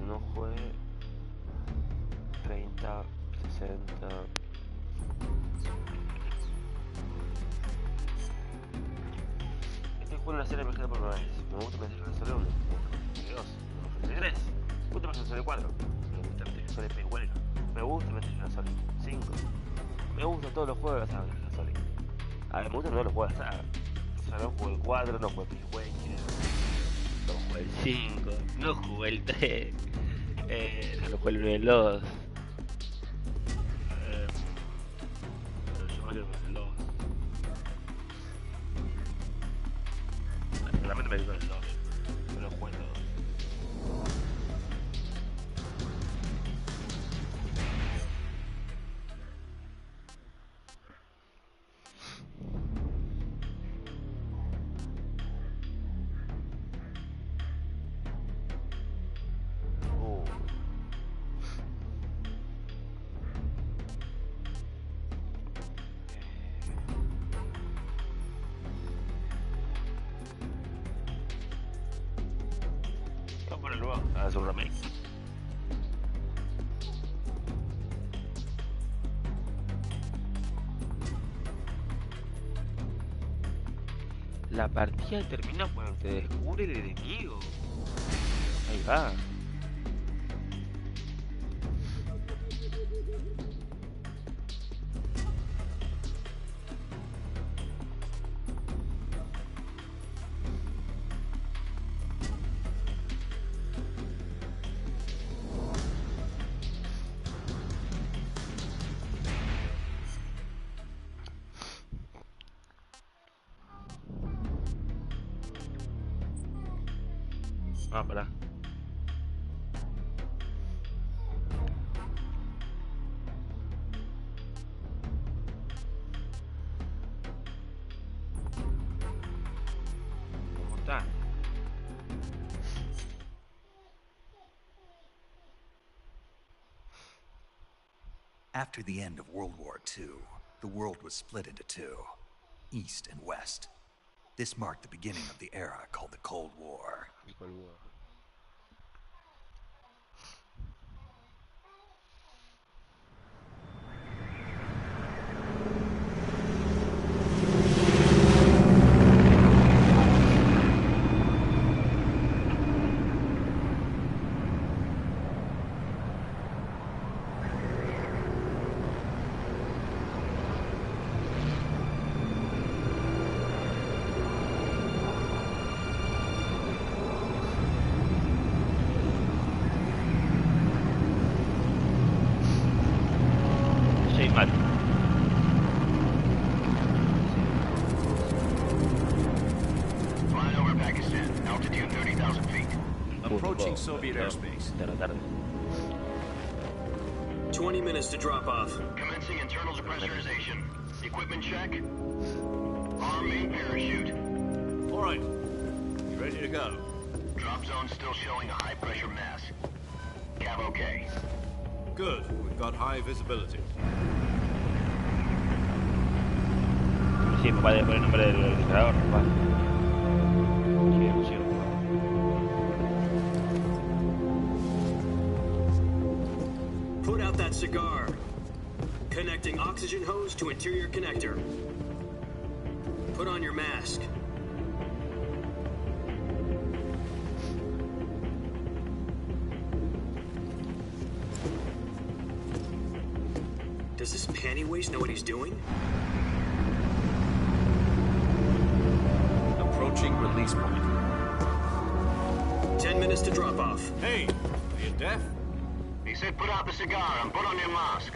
no juegue 30, 60. Este juego es una serie emergente por primera vez. Me gusta Metal Gear Solid 1, 2, 3. Me gusta Metal Gear Solid 4. Me gusta Metal Gear Solid P4. Me gusta Metal Gear Solid 5. Me gustan todos los juegos de la saga Metal Gear Solid. A ver, me gustan todos los juegos de la saga. O sea, no jugué el 4, no jugué el P4, no jugué el 5, no jugué el 3, no jugué el 1 y el 2. Yo me quedo con el 2. Realmente me quedo con el 2. No lo jugué el 2. A su remake. La partida termina cuando se descubre el enemigo. Ahí va. Ah, pará. ¿Cómo está? After the end of World War II, the world was split into two, East and West. This marked the beginning of the era called the Cold War. Flying over Pakistan, altitude 30,000 feet. Approaching Soviet airspace. 20 minutes to drop off. Commencing internal depressurization. Equipment check. Arm main parachute. All right. Ready to go. Drop zone still showing a high pressure mass. Cav okay. Good. We've got high visibility. Sí, papá, de poner el nombre del disparador, papá. Sí, Put out that cigar. Connecting oxygen hose to interior connector. Put on your mask. Does this panty waste know what he's doing? Approaching release point. 10 minutes to drop off. Hey, are you deaf? He said put out the cigar and put on your mask.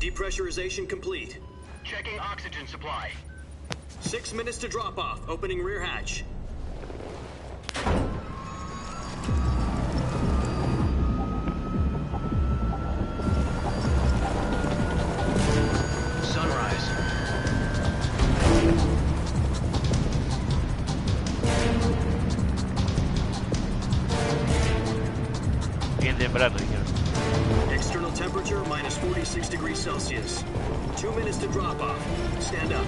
Depressurization complete. Checking oxygen supply. 6 minutes to drop off. Opening rear hatch. Sunrise. temprano, dijeron. External temperature minus 46 degrees Celsius. 2 minutes to drop off. Stand up.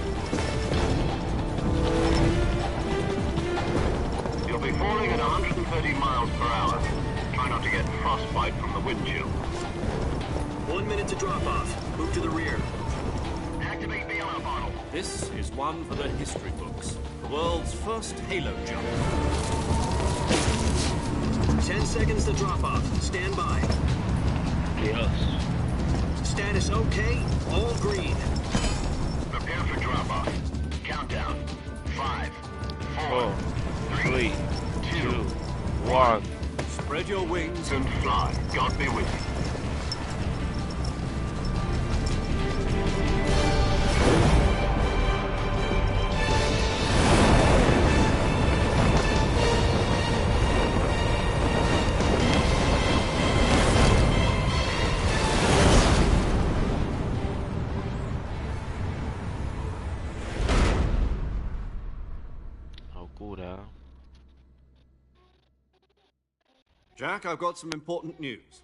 You'll be falling at 130 miles per hour. Try not to get frostbite from the wind chill. 1 minute to drop off. Move to the rear. Activate the honor bottle. This is one for the history books. The world's first halo jump. 10 seconds to drop off. Stand by. Dios. Status okay. All green. Prepare for drop-off. Countdown. 5, 4, 4, 3, 2, 1. Spread your wings and fly. God be with you. Locura. Jack, I've got some important news.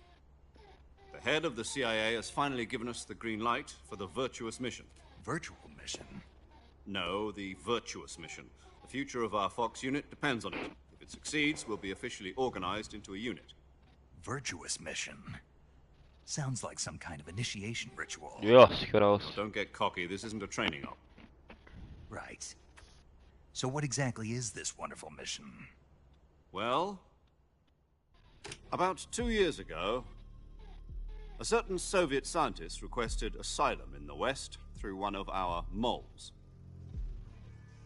The head of the CIA has finally given us the green light for the virtuous mission. Virtual mission? No, the virtuous mission. The future of our Fox unit depends on it. If it succeeds, we'll be officially organized into a unit. Virtuous mission? Sounds like some kind of initiation ritual. Dios, qué hora vos. Don't get cocky, this isn't a training op. Right. So what exactly is this wonderful mission? Well, about 2 years ago, a certain Soviet scientist requested asylum in the West through one of our moles.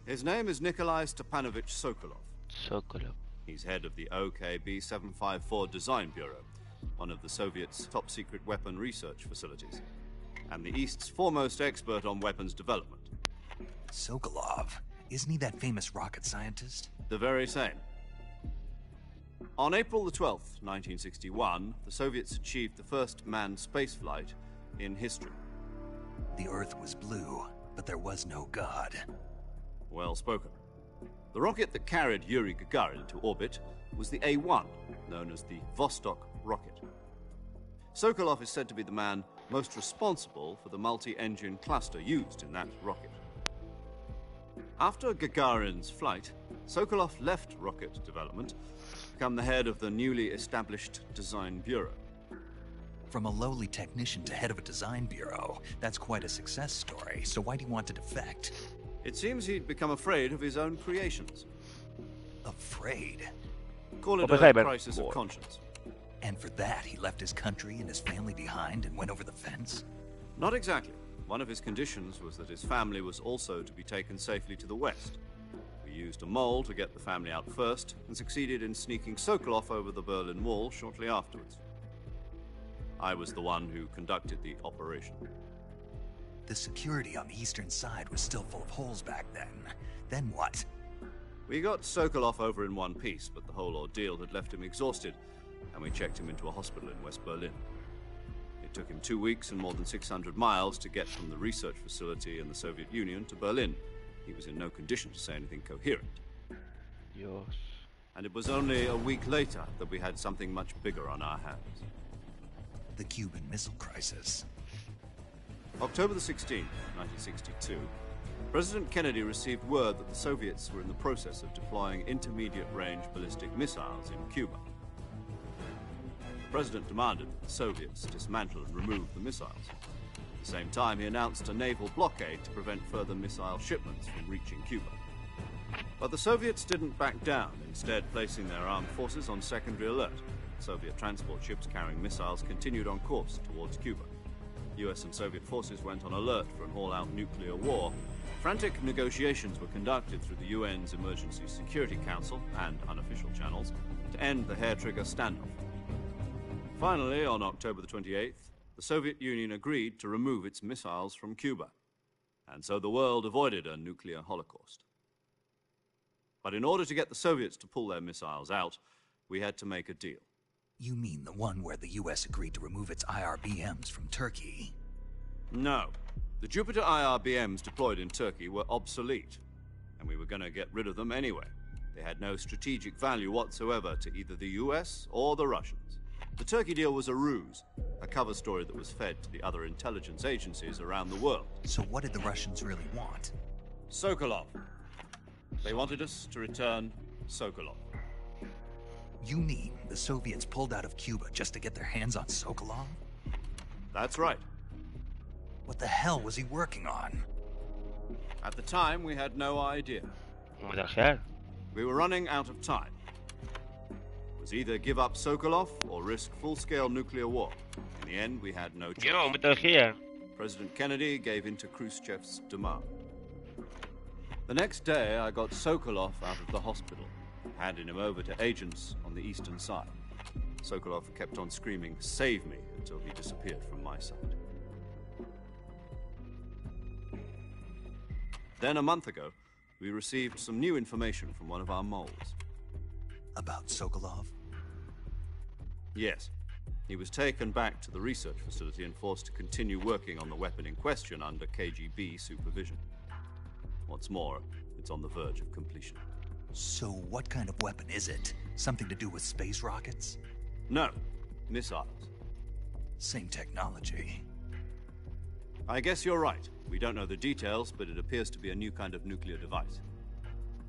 His name is Nikolai Stepanovich Sokolov. Sokolov. He's head of the OKB-754 Design Bureau, one of the Soviets' top-secret weapon research facilities, and the East's foremost expert on weapons development. Sokolov? Isn't he that famous rocket scientist? The very same. On April the 12th, 1961, the Soviets achieved the first manned spaceflight in history. The Earth was blue, but there was no God. Well spoken. The rocket that carried Yuri Gagarin to orbit was the A-1, known as the Vostok rocket. Sokolov is said to be the man most responsible for the multi-engine cluster used in that rocket. After Gagarin's flight, Sokolov left rocket development to become the head of the newly established Design Bureau. From a lowly technician to head of a design bureau, that's quite a success story, so why'd he want to defect? It seems he'd become afraid of his own creations. Afraid? Call it Oppenheimer. a crisis of conscience. And for that, he left his country and his family behind and went over the fence? Not exactly. One of his conditions was that his family was also to be taken safely to the West. We used a mole to get the family out first, and succeeded in sneaking Sokolov over the Berlin Wall shortly afterwards. I was the one who conducted the operation. The security on the eastern side was still full of holes back then. Then what? We got Sokolov over in one piece, but the whole ordeal had left him exhausted, and we checked him into a hospital in West Berlin. It took him 2 weeks and more than 600 miles to get from the research facility in the Soviet Union to Berlin. He was in no condition to say anything coherent. Dios. And it was only a week later that we had something much bigger on our hands. The Cuban Missile Crisis. October the 16th, 1962, President Kennedy received word that the Soviets were in the process of deploying intermediate-range ballistic missiles in Cuba. The President demanded that the Soviets dismantle and remove the missiles. At the same time, he announced a naval blockade to prevent further missile shipments from reaching Cuba. But the Soviets didn't back down, instead placing their armed forces on secondary alert. Soviet transport ships carrying missiles continued on course towards Cuba. US and Soviet forces went on alert for an all-out nuclear war. Frantic negotiations were conducted through the UN's Emergency Security Council and unofficial channels to end the hair-trigger standoff. Finally, on October the 28th, the Soviet Union agreed to remove its missiles from Cuba, and so the world avoided a nuclear holocaust. But in order to get the Soviets to pull their missiles out, we had to make a deal. You mean the one where the US agreed to remove its IRBMs from Turkey? No. The Jupiter IRBMs deployed in Turkey were obsolete, and we were going to get rid of them anyway. They had no strategic value whatsoever to either the US or the Russians. The Turkey deal was a ruse, a cover story that was fed to the other intelligence agencies around the world. So what did the Russians really want? Sokolov. They wanted us to return Sokolov. You mean the Soviets pulled out of Cuba just to get their hands on Sokolov? That's right. What the hell was he working on? At the time, we had no idea. Homenajear. We were running out of time. It was either give up Sokolov or risk full-scale nuclear war. In the end, we had no choice. Yo, Metal Gear. President Kennedy gave in to Khrushchev's demand. The next day, I got Sokolov out of the hospital, handing him over to agents on the eastern side. Sokolov kept on screaming, "Save me," until he disappeared from my sight. Then, a month ago, we received some new information from one of our moles. About Sokolov? Yes. He was taken back to the research facility and forced to continue working on the weapon in question under KGB supervision. What's more, it's on the verge of completion. So what kind of weapon is it? Something to do with space rockets? No, missiles. Same technology. I guess you're right. We don't know the details, but it appears to be a new kind of nuclear device.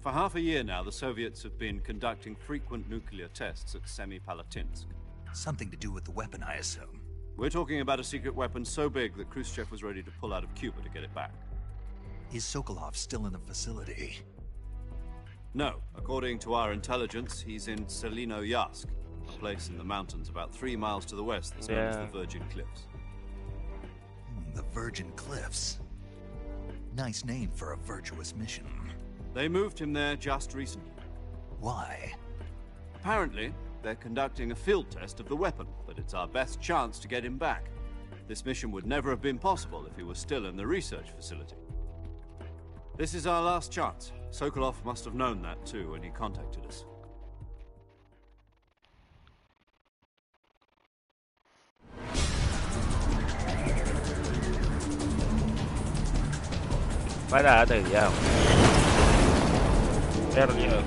For half a year now, the Soviets have been conducting frequent nuclear tests at Semipalatinsk. Something to do with the weapon, I assume. We're talking about a secret weapon so big that Khrushchev was ready to pull out of Cuba to get it back. Is Sokolov still in the facility? No. According to our intelligence, he's in Selinoyarsk, a place in the mountains about 3 miles to the west that's known as the Virgin Cliffs. The Virgin Cliffs. Nice name for a virtuous mission. They moved him there just recently. Why? Apparently, they're conducting a field test of the weapon, but it's our best chance to get him back. This mission would never have been possible if he was still in the research facility. This is our last chance. Sokolov must have known that too when he contacted us. Para, desviado. Perdido.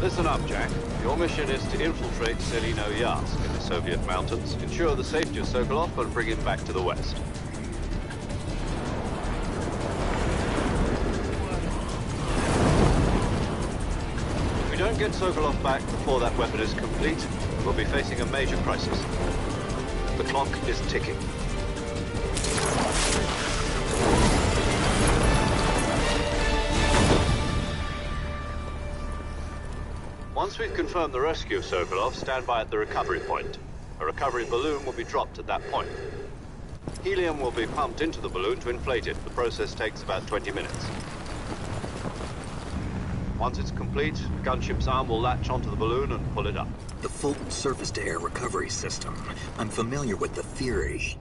Listen up, Jack. Your mission is to infiltrate Selinoyarsk in the Soviet mountains, ensure the safety of Sokolov, and bring him back to the west. If we don't get Sokolov back before that weapon is complete, we'll be facing a major crisis. The clock is ticking. Once we've confirmed the rescue of Sokolov, stand by at the recovery point. A recovery balloon will be dropped at that point. Helium will be pumped into the balloon to inflate it. The process takes about 20 minutes. Once it's complete, the gunship's arm will latch onto the balloon and pull it up. The Fulton surface-to-air recovery system. I'm familiar with the theory.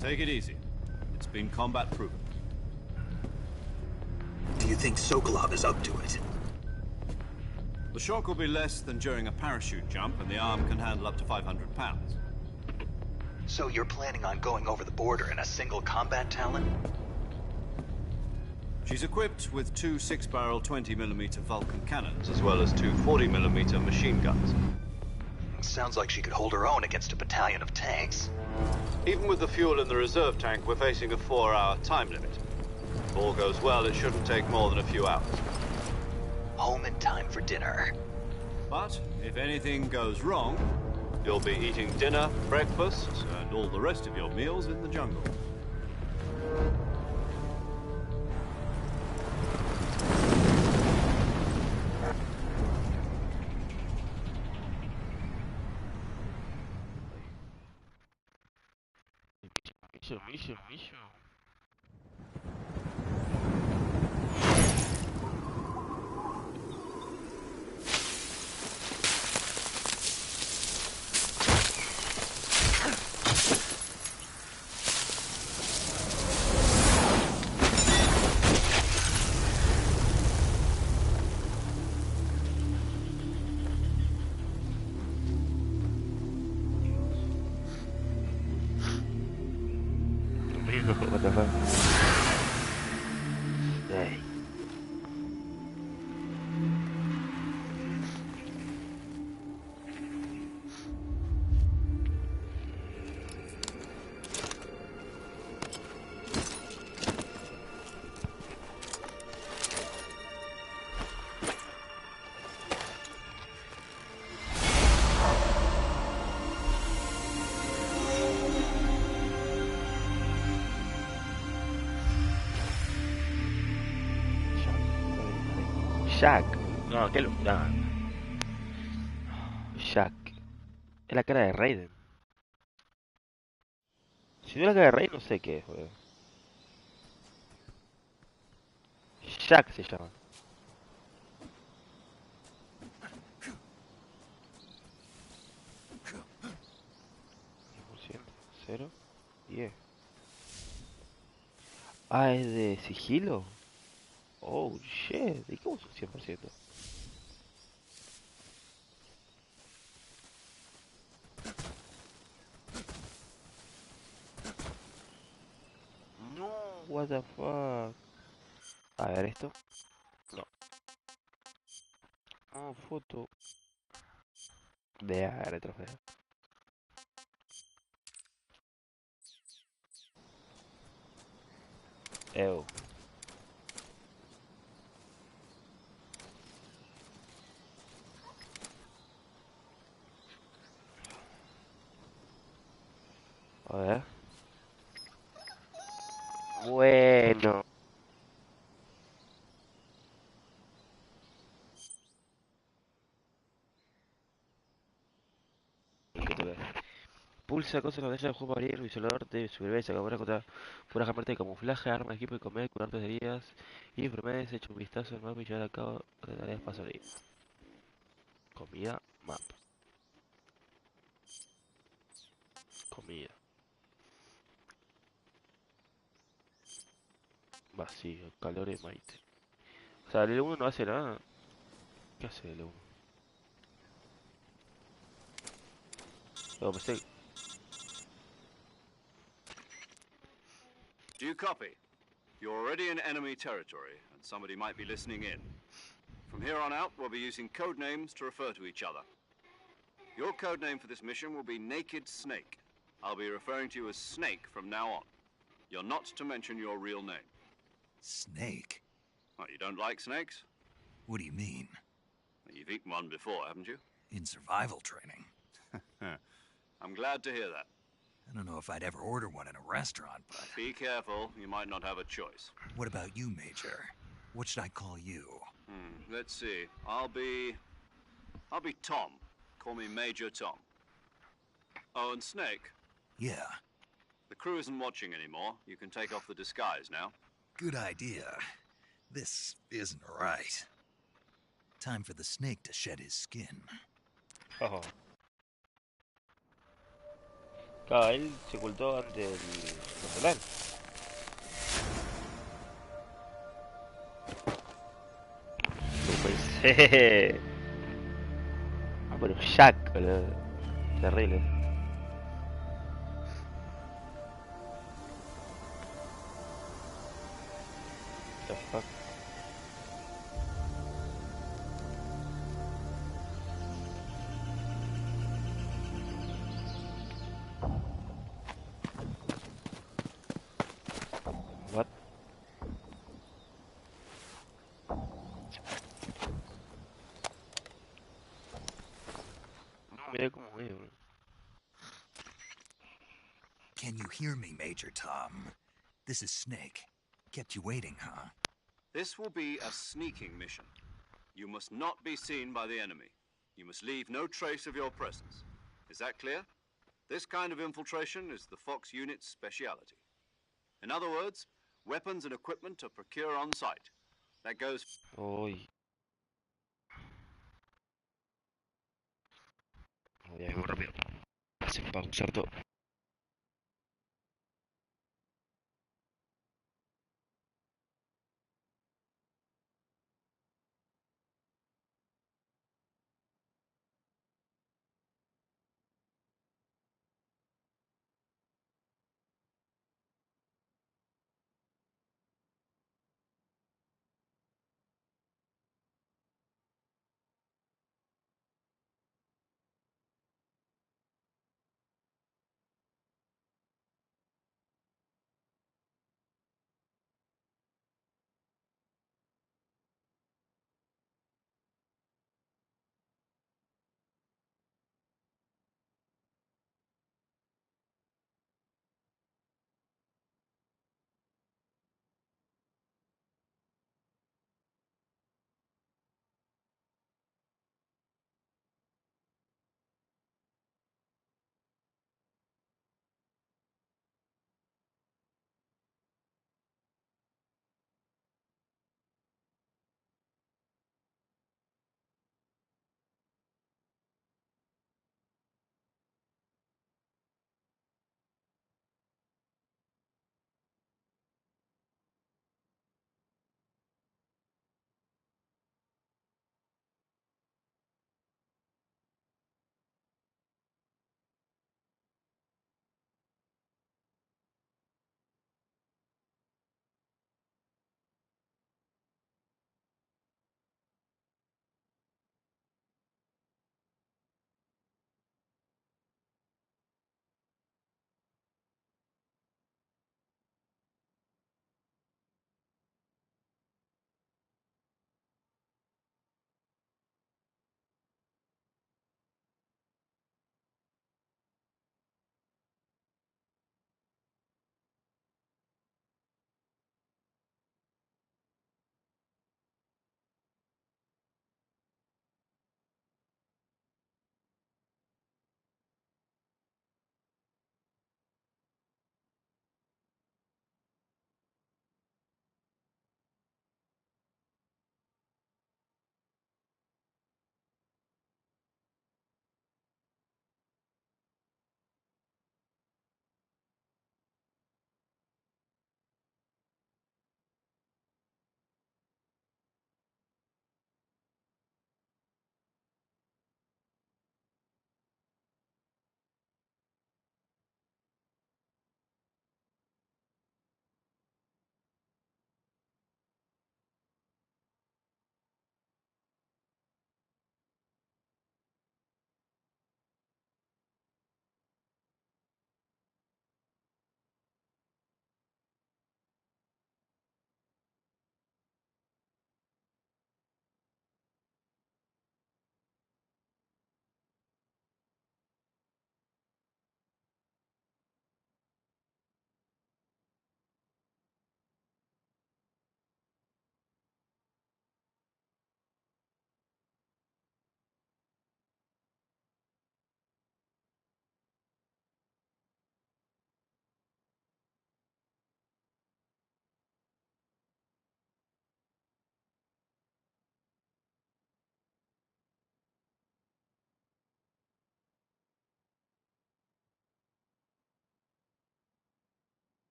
Take it easy. It's been combat-proven. Do you think Sokolov is up to it? The shock will be less than during a parachute jump, and the arm can handle up to 500 pounds. So you're planning on going over the border in a single combat Talon? She's equipped with 2 6-barrel 20mm Vulcan cannons, as well as 2 40mm machine guns. Sounds like she could hold her own against a battalion of tanks. Even with the fuel in the reserve tank, we're facing a 4-hour time limit. If all goes well, it shouldn't take more than a few hours. Home in time for dinner. But if anything goes wrong, you'll be eating dinner, breakfast, and all the rest of your meals in the jungle. Mission. Ey. Jack. No, ¿qué lo? No. Jack. Es la cara de Raiden. Si no es la cara de Raiden, no sé qué es, weón. Jack se llama. 100%, 0, 10. Ah, es de sigilo. Oh, shit. ¿Y cómo es un 100%? No, what the fuck. A ver esto. No. Oh, foto. De retrofeo. Ew. A ver. Bueno. ¿Qué te ves? Pulsa cosas en la pantalla del juego para abrir el visualizador de supervivencia, cámara contra pura cámara de camuflaje, armas, equipo de comer, curantes de heridas y enfermedades. Echa un vistazo al mapa y llevar a cabo de tareas paso ahí. Comida, mapa. Comida. Vacío, calor y maite. O sea, el L1 no hace nada. ¿Qué hace el L1? Luego pensé. Do you copy? You're already in enemy territory, and somebody might be listening in. From here on out, we'll be using code names to refer to each other. Your code name for this mission will be Naked Snake. I'll be referring to you as Snake from now on. You're not to mention your real name. Snake? Oh, you don't like snakes? What do you mean? You've eaten one before, haven't you? In survival training? I'm glad to hear that. I don't know if I'd ever order one in a restaurant, but... Be careful, you might not have a choice. What about you, Major? What should I call you? Let's see. I'll be Tom. Call me Major Tom. Oh, and Snake. Yeah, The crew isn't watching anymore. You can take off the disguise now. good idea. This isn't right. Time for the snake to shed his skin. Oh. Claro, él se ocultó ante el personal. Lo pensé. Ah, pero Jack, boludo. Terrible. The fuck. What? No, mira cómo es, boludo. Can you hear me, Major Tom? This is Snake. Kept you waiting, huh? This will be a sneaking mission. You must not be seen by the enemy. You must leave no trace of your presence. Is that clear? This kind of infiltration is the Fox unit's speciality. In other words, weapons and equipment are procured on site. That goes... Uy. Voy a ir muy rápido. Se pausar todo.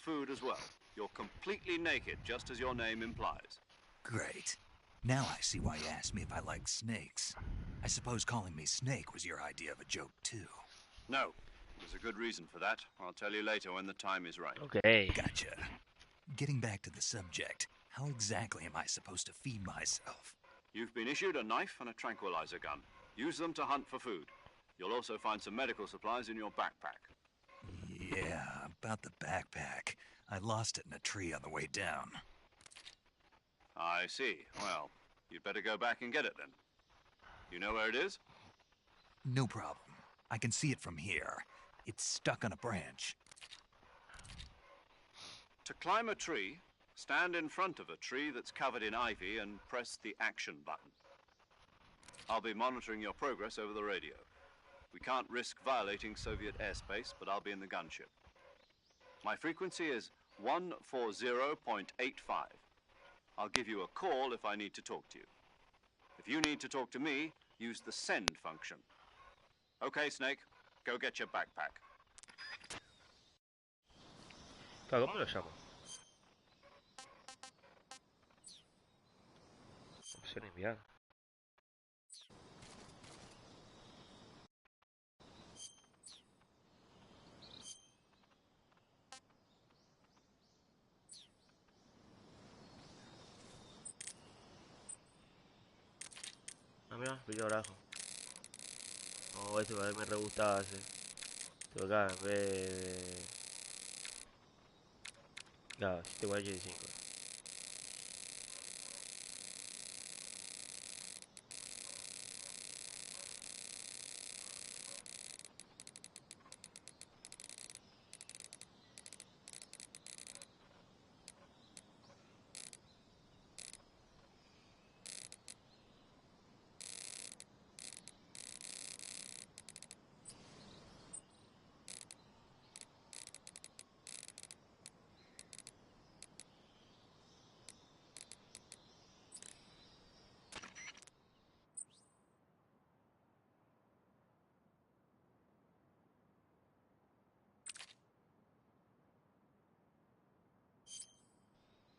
food as well. You're completely naked, just as your name implies. Great. Now I see why you asked me if I like snakes. I suppose calling me Snake was your idea of a joke, too. No, there's a good reason for that. I'll tell you later when the time is right. Ok. Gotcha. Getting back to the subject, how exactly am I supposed to feed myself? You've been issued a knife and a tranquilizer gun. Use them to hunt for food. You'll also find some medical supplies in your backpack. Yeah, about the backpack. I lost it in a tree on the way down. I see. Well, you'd better go back and get it then. You know where it is? No problem. I can see it from here. It's stuck on a branch. To climb a tree, stand in front of a tree that's covered in ivy and press the action button. I'll be monitoring your progress over the radio. We can't risk violating Soviet airspace, but I'll be in the gunship. My frequency is 140.85. I'll give you a call if I need to talk to you. If you need to talk to me, use the send function. Okay, Snake, go get your backpack. Claro, ¿cómo lo llamo? Opción enviar. Ah, mira, video abajo. Oh, este me re gustaba ese. Esto acá, en vez de... Claro, 745.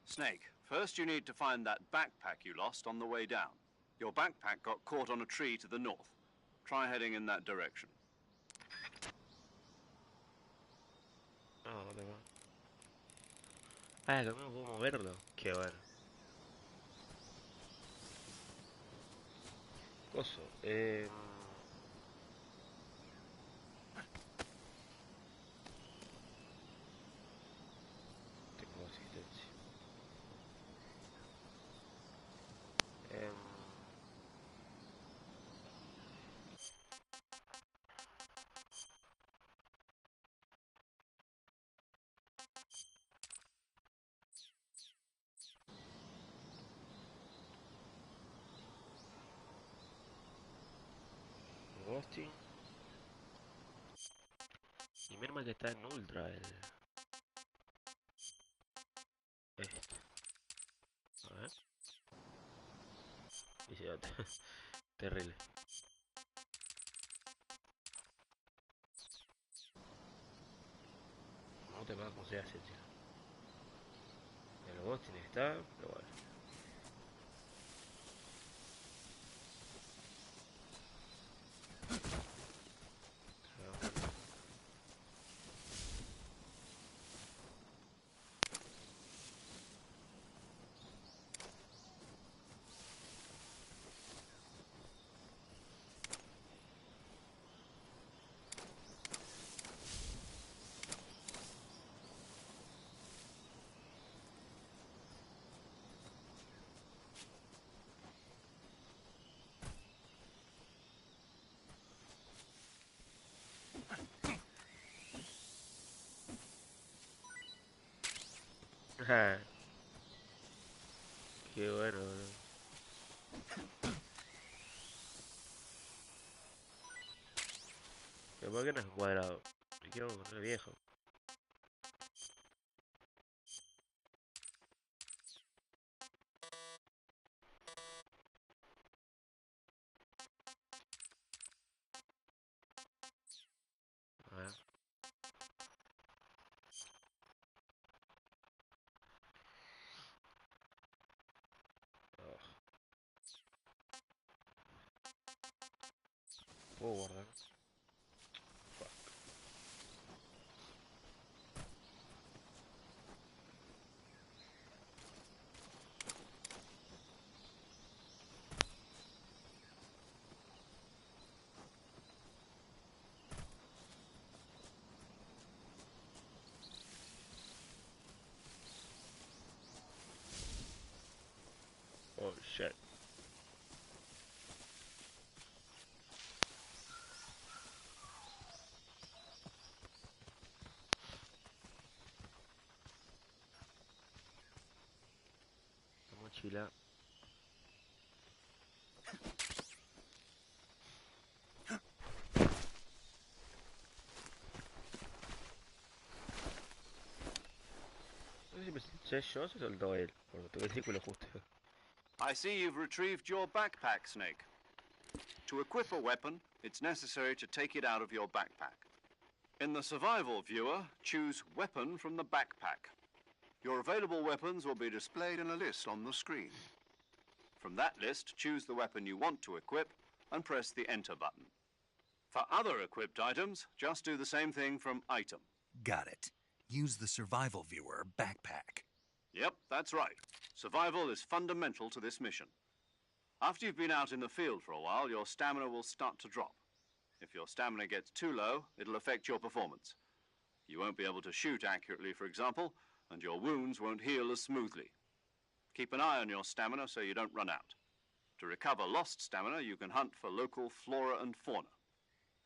Snake, first you need to find that backpack you lost on the way down. Your backpack got caught on a tree to the north. Try heading in that direction. No, no tengo. Ah, también puedo moverlo. Qué bueno. Coso. Tengo asistencia. Ghosting. Y menos mal que está en ultra el... Este. A ver. Y se nota. Terrible. No te acuerdas cómo se hace, tío. El ghosting está, pero bueno. Ajá. Qué bueno, bro. Pero ¿por qué no es un cuadrado? Me quiero poner viejo. A ver. mochila. No sé si me senté yo o se soltó él, porque tuve el círculo justo. I see you've retrieved your backpack, Snake. To equip a weapon, it's necessary to take it out of your backpack. In the survival viewer, choose Weapon from the backpack. Your available weapons will be displayed in a list on the screen. From that list, choose the weapon you want to equip and press the Enter button. For other equipped items, just do the same thing from Item. Got it. Use the survival viewer backpack. Yep, that's right. Survival is fundamental to this mission. After you've been out in the field for a while, your stamina will start to drop. If your stamina gets too low, it'll affect your performance. You won't be able to shoot accurately, for example, and your wounds won't heal as smoothly. Keep an eye on your stamina so you don't run out. To recover lost stamina, you can hunt for local flora and fauna.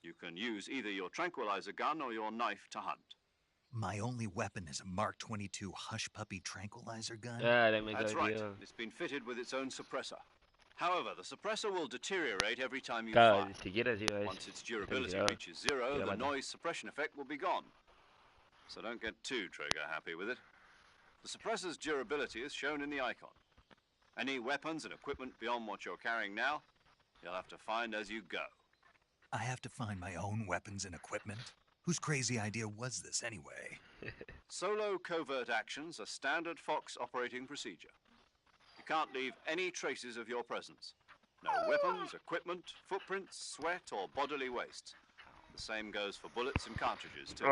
You can use either your tranquilizer gun or your knife to hunt. My only weapon is a Mark 22 Hush Puppy tranquilizer gun? That's right. It's been fitted with its own suppressor. However, the suppressor will deteriorate every time you fire. Once its durability reaches zero, the noise suppression effect will be gone. So don't get too trigger happy with it. The suppressor's durability is shown in the icon. Any weapons and equipment beyond what you're carrying now, you'll have to find as you go. I have to find my own weapons and equipment? Whose crazy idea was this anyway? Solo covert actions are standard Fox operating procedure. You can't leave any traces of your presence. No weapons, equipment, footprints, sweat, or bodily waste. The same goes for bullets and cartridges, too.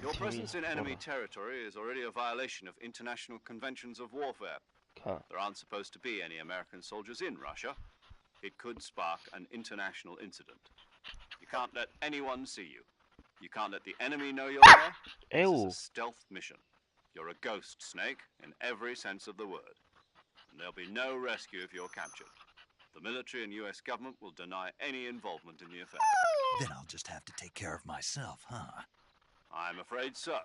Your presence in enemy territory is already a violation of international conventions of warfare. There aren't supposed to be any American soldiers in Russia. It could spark an international incident. You can't let anyone see you. You can't let the enemy know you're there. This is a stealth mission. You're a ghost, Snake, in every sense of the word. And there'll be no rescue if you're captured. The military and US government will deny any involvement in the affair. Then I'll just have to take care of myself, huh? I'm afraid so.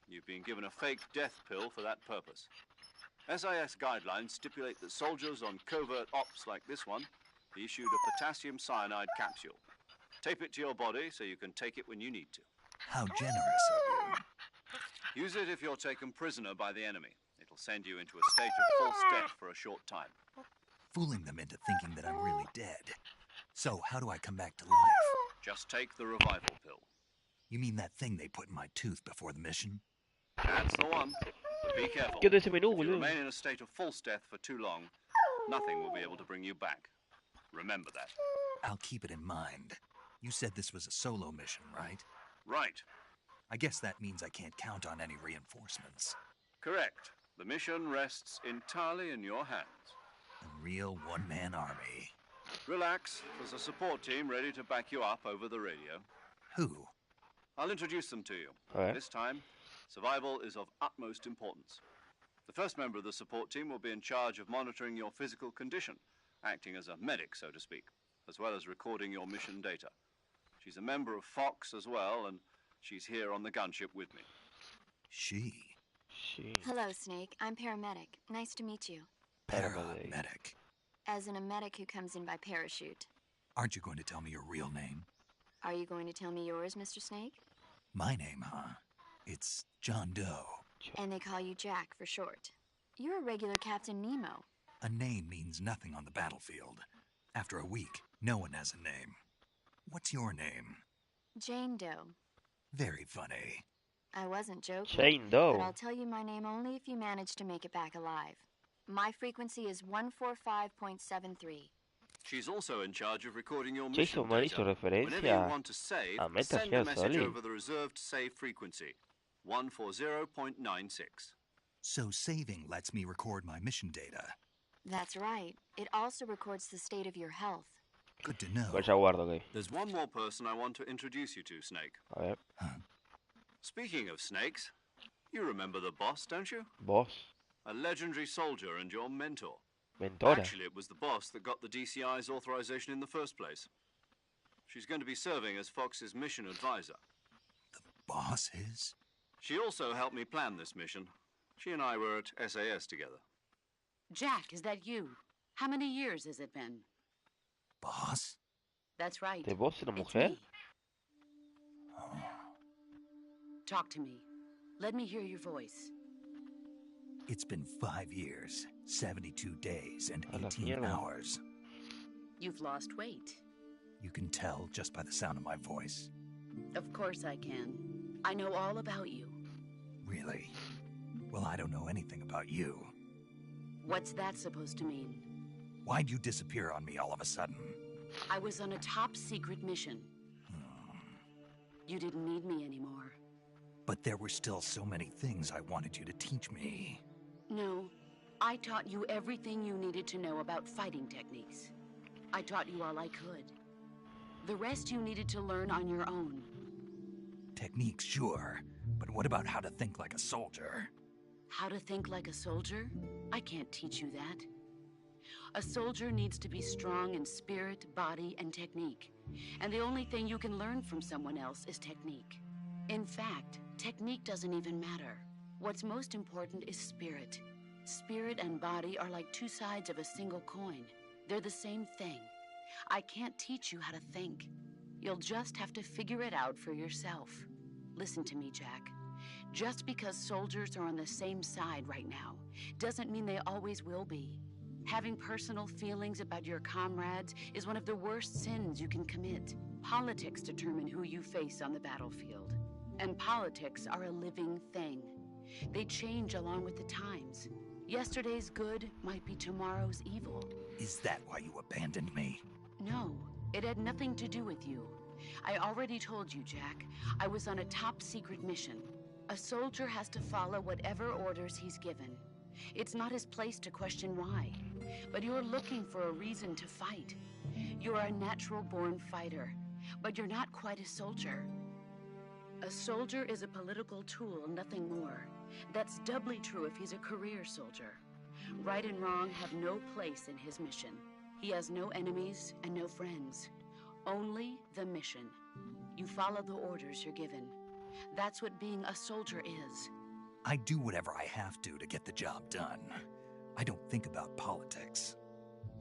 You've been given a fake death pill for that purpose. SIS guidelines stipulate that soldiers on covert ops like this one be issued a potassium cyanide capsule. Tape it to your body so you can take it when you need to. How generous of you. Use it if you're taken prisoner by the enemy. It'll send you into a state of false death for a short time. Fooling them into thinking that I'm really dead. So, how do I come back to life? Just take the revival pill. You mean that thing they put in my tooth before the mission? That's the one. But be careful. If you remain in a state of false death for too long, nothing will be able to bring you back. Remember that. I'll keep it in mind. You said this was a solo mission, right? Right. I guess that means I can't count on any reinforcements. Correct. The mission rests entirely in your hands. A real one-man army. Relax. There's a support team ready to back you up over the radio. Who? I'll introduce them to you. This time, survival is of utmost importance. The first member of the support team will be in charge of monitoring your physical condition, acting as a medic, so to speak, as well as recording your mission data. She's a member of Fox as well, and she's here on the gunship with me. She. Hello, Snake. I'm paramedic. Nice to meet you. Paramedic. As in a medic who comes in by parachute. Aren't you going to tell me your real name? Are you going to tell me yours, Mr. Snake? My name, huh? It's John Doe. And they call you Jack for short. You're a regular Captain Nemo. A name means nothing on the battlefield. After a week, no one has a name. What's your name? Jane Doe. Very funny. I wasn't joking. Jane Doe. But I'll tell you my name only if you manage to make it back alive. My frequency is 145.73. She's also in charge of recording your mission Jason hizo data. Whenever you referencia want to save, a Metal send Gear a message Solid. over the reserved save frequency, 140.96. So saving lets me record my mission data. That's right. It also records the state of your health. Good to know. Pues ya guardo, ok. There's one more person I want to introduce you to, Snake. A ver. Speaking of snakes, you remember the boss, don't you? Boss. A legendary soldier and your mentor. Mentora. Actually, it was the boss that got the DCI's authorization in the first place. She's going to be serving as Fox's mission advisor. The boss is? She also helped me plan this mission. She and I were at SAS together. Jack, is that you? How many years has it been? Boss? That's right. ¿De voz una It's mujer? me. Talk to me. Let me hear your voice. It's been 5 years, 72 days, and A la 18 mierda. hours. You've lost weight. You can tell just by the sound of my voice. Of course I can. I know all about you. Really? Well, I don't know anything about you. What's that supposed to mean? Why'd you disappear on me all of a sudden? I was on a top secret mission. You didn't need me anymore. But there were still so many things I wanted you to teach me. No, I taught you everything you needed to know about fighting techniques. I taught you all I could. The rest you needed to learn on your own. Techniques, sure. But what about how to think like a soldier? How to think like a soldier? I can't teach you that. A soldier needs to be strong in spirit, body, and technique. And the only thing you can learn from someone else is technique. In fact, technique doesn't even matter. What's most important is spirit. Spirit and body are like two sides of a single coin. They're the same thing. I can't teach you how to think. You'll just have to figure it out for yourself. Listen to me, Jack. Just because soldiers are on the same side right now doesn't mean they always will be. Having personal feelings about your comrades is one of the worst sins you can commit. Politics determine who you face on the battlefield. And politics are a living thing. They change along with the times. Yesterday's good might be tomorrow's evil. Is that why you abandoned me? No, it had nothing to do with you. I already told you, Jack. I was on a top secret mission. A soldier has to follow whatever orders he's given. It's not his place to question why. But you're looking for a reason to fight. You're a natural-born fighter, but you're not quite a soldier. A soldier is a political tool, nothing more. That's doubly true if he's a career soldier. Right and wrong have no place in his mission. He has no enemies and no friends. Only the mission. You follow the orders you're given. That's what being a soldier is. I do whatever I have to get the job done. I don't think about politics.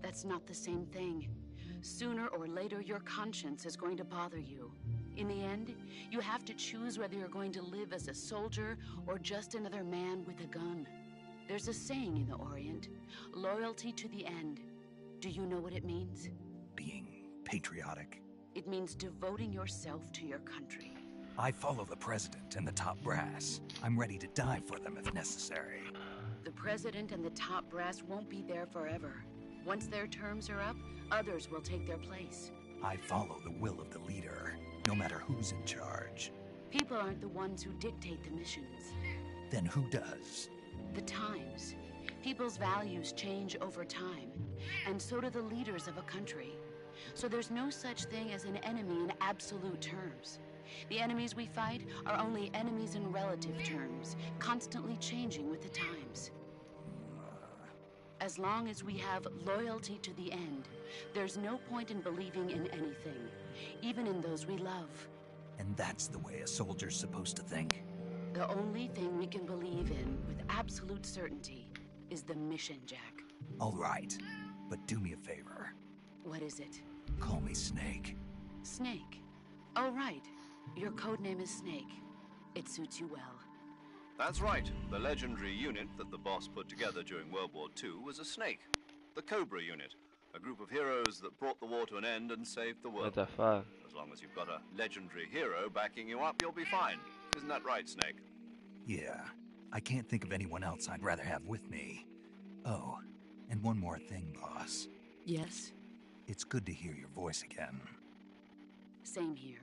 That's not the same thing. Sooner or later, your conscience is going to bother you. In the end, you have to choose whether you're going to live as a soldier or just another man with a gun. There's a saying in the Orient, loyalty to the end. Do you know what it means? Being patriotic. It means devoting yourself to your country. I follow the president and the top brass. I'm ready to die for them if necessary. The president and the top brass won't be there forever. Once their terms are up, others will take their place. I follow the will of the leader, no matter who's in charge. People aren't the ones who dictate the missions. Then who does? The times. People's values change over time, and so do the leaders of a country. So there's no such thing as an enemy in absolute terms. The enemies we fight are only enemies in relative terms, constantly changing with the times. As long as we have loyalty to the end, there's no point in believing in anything, even in those we love. And that's the way a soldier's supposed to think? The only thing we can believe in with absolute certainty is the mission, Jack. All right, but do me a favor. What is it? Call me Snake. Snake. Oh, right. Your code name is Snake. It suits you well. That's right. The legendary unit that the boss put together during World War II was a snake. The Cobra unit. A group of heroes that brought the war to an end and saved the world. What the fuck? As long as you've got a legendary hero backing you up, you'll be fine. Isn't that right, Snake? Yeah. I can't think of anyone else I'd rather have with me. Oh, and one more thing, boss. Yes? It's good to hear your voice again. Same here.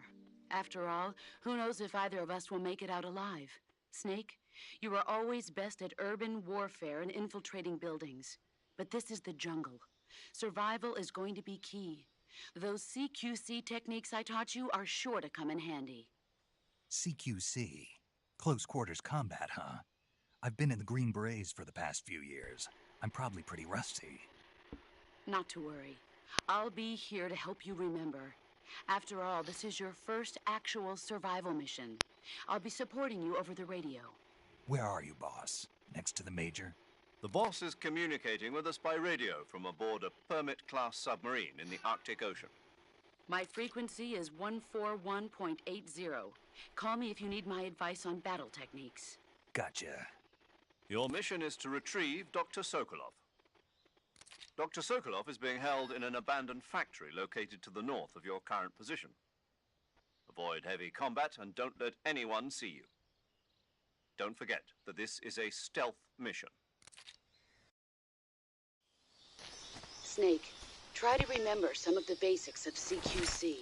After all, who knows if either of us will make it out alive? Snake, you were always best at urban warfare and infiltrating buildings. But this is the jungle. Survival is going to be key. Those CQC techniques I taught you are sure to come in handy. CQC? Close quarters combat, huh? I've been in the Green Berets for the past few years. I'm probably pretty rusty. Not to worry. I'll be here to help you remember. After all, this is your first actual survival mission. I'll be supporting you over the radio. Where are you, boss? Next to the Major? The boss is communicating with us by radio from aboard a Permit-class submarine in the Arctic Ocean. My frequency is 141.80. Call me if you need my advice on battle techniques. Gotcha. Your mission is to retrieve Dr. Sokolov. Dr. Sokolov is being held in an abandoned factory located to the north of your current position. Avoid heavy combat and don't let anyone see you. Don't forget that this is a stealth mission. Snake, try to remember some of the basics of CQC.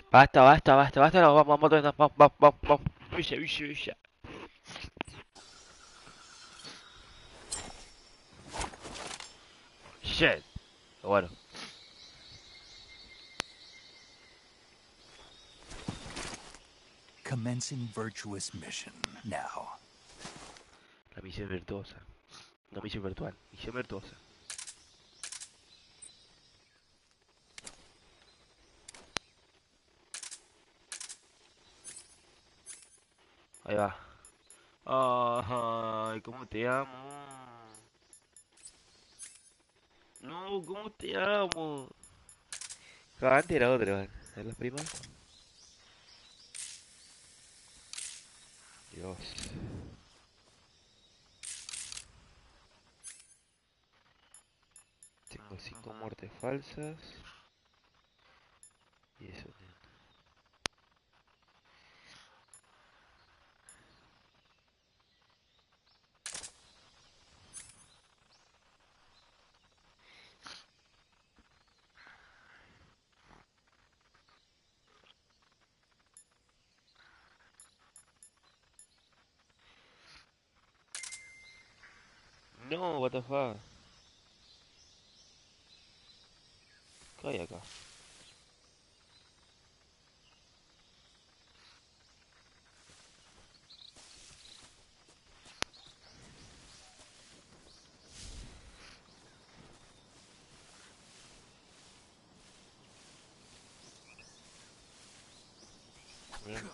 Basta, basta, basta, basta. No, vamos, vamos, vamos, vamos, vamos, vamos, vamos. Villa, villa, villa. Shit. Bueno. Commencing virtuous mission now. La misión virtuosa. No misión virtual, misión virtuosa. Ahí va. Ay, cómo te amo. No, cómo te amo. Antes era otra, a ver las primas. Dios. Tengo 5 muertes falsas. Y eso. No, what the fuck. ¿Qué hay acá? Bien.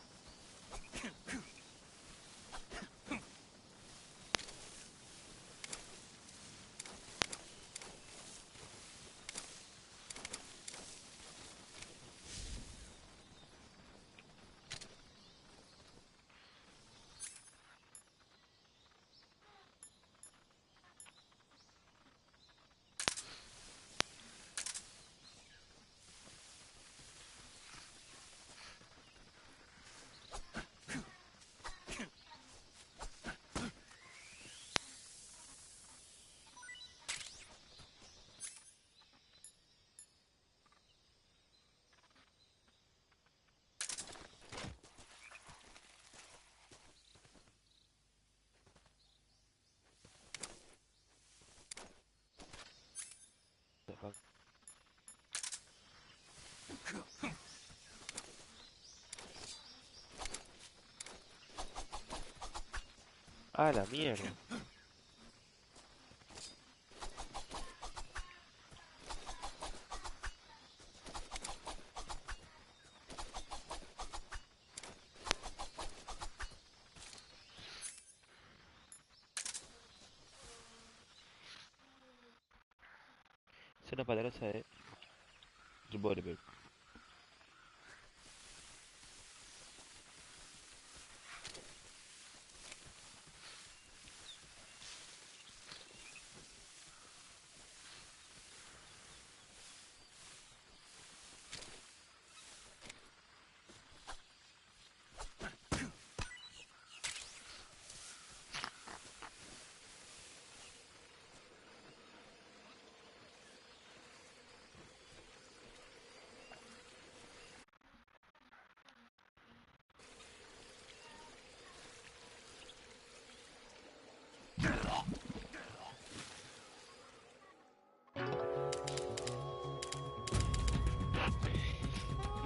A la mierda. Es una poderosa de Revolver.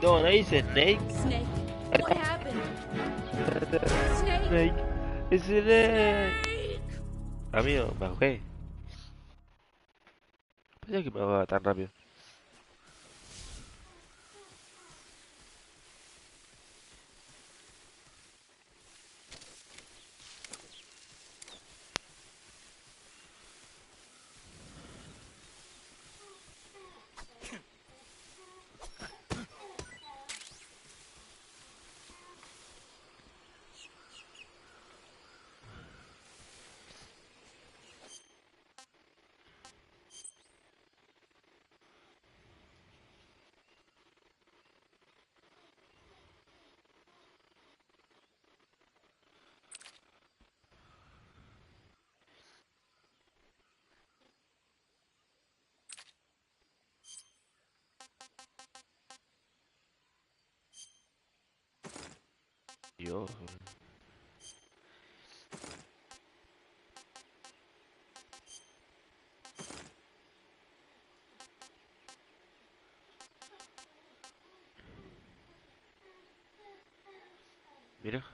No, no dice Snake. Snake, what happened? Snake, Snake. Es Snake. Snake. Amigo, me ahogué. Pensé que me ahogaba tan rápido. Dios. Mira.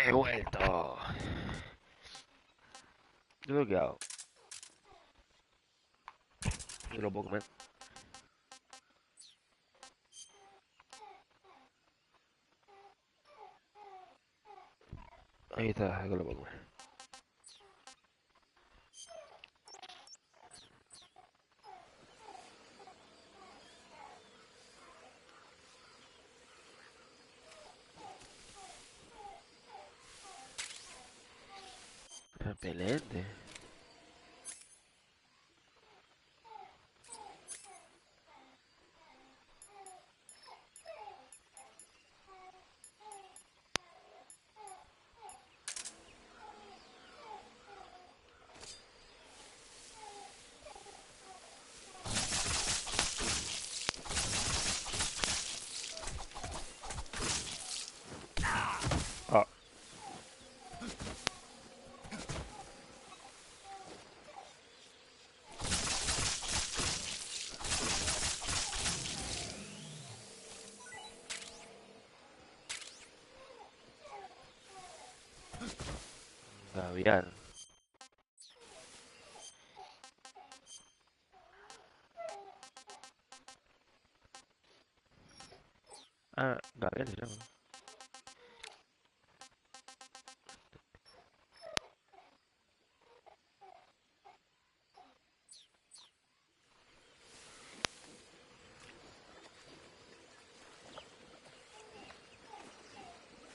He vuelto. Yo creo que hago. No lo puedo comer. Ahí está, que lo puedo comer. Repelente. Ah. Gaviar. Ah, Gaviar se llama.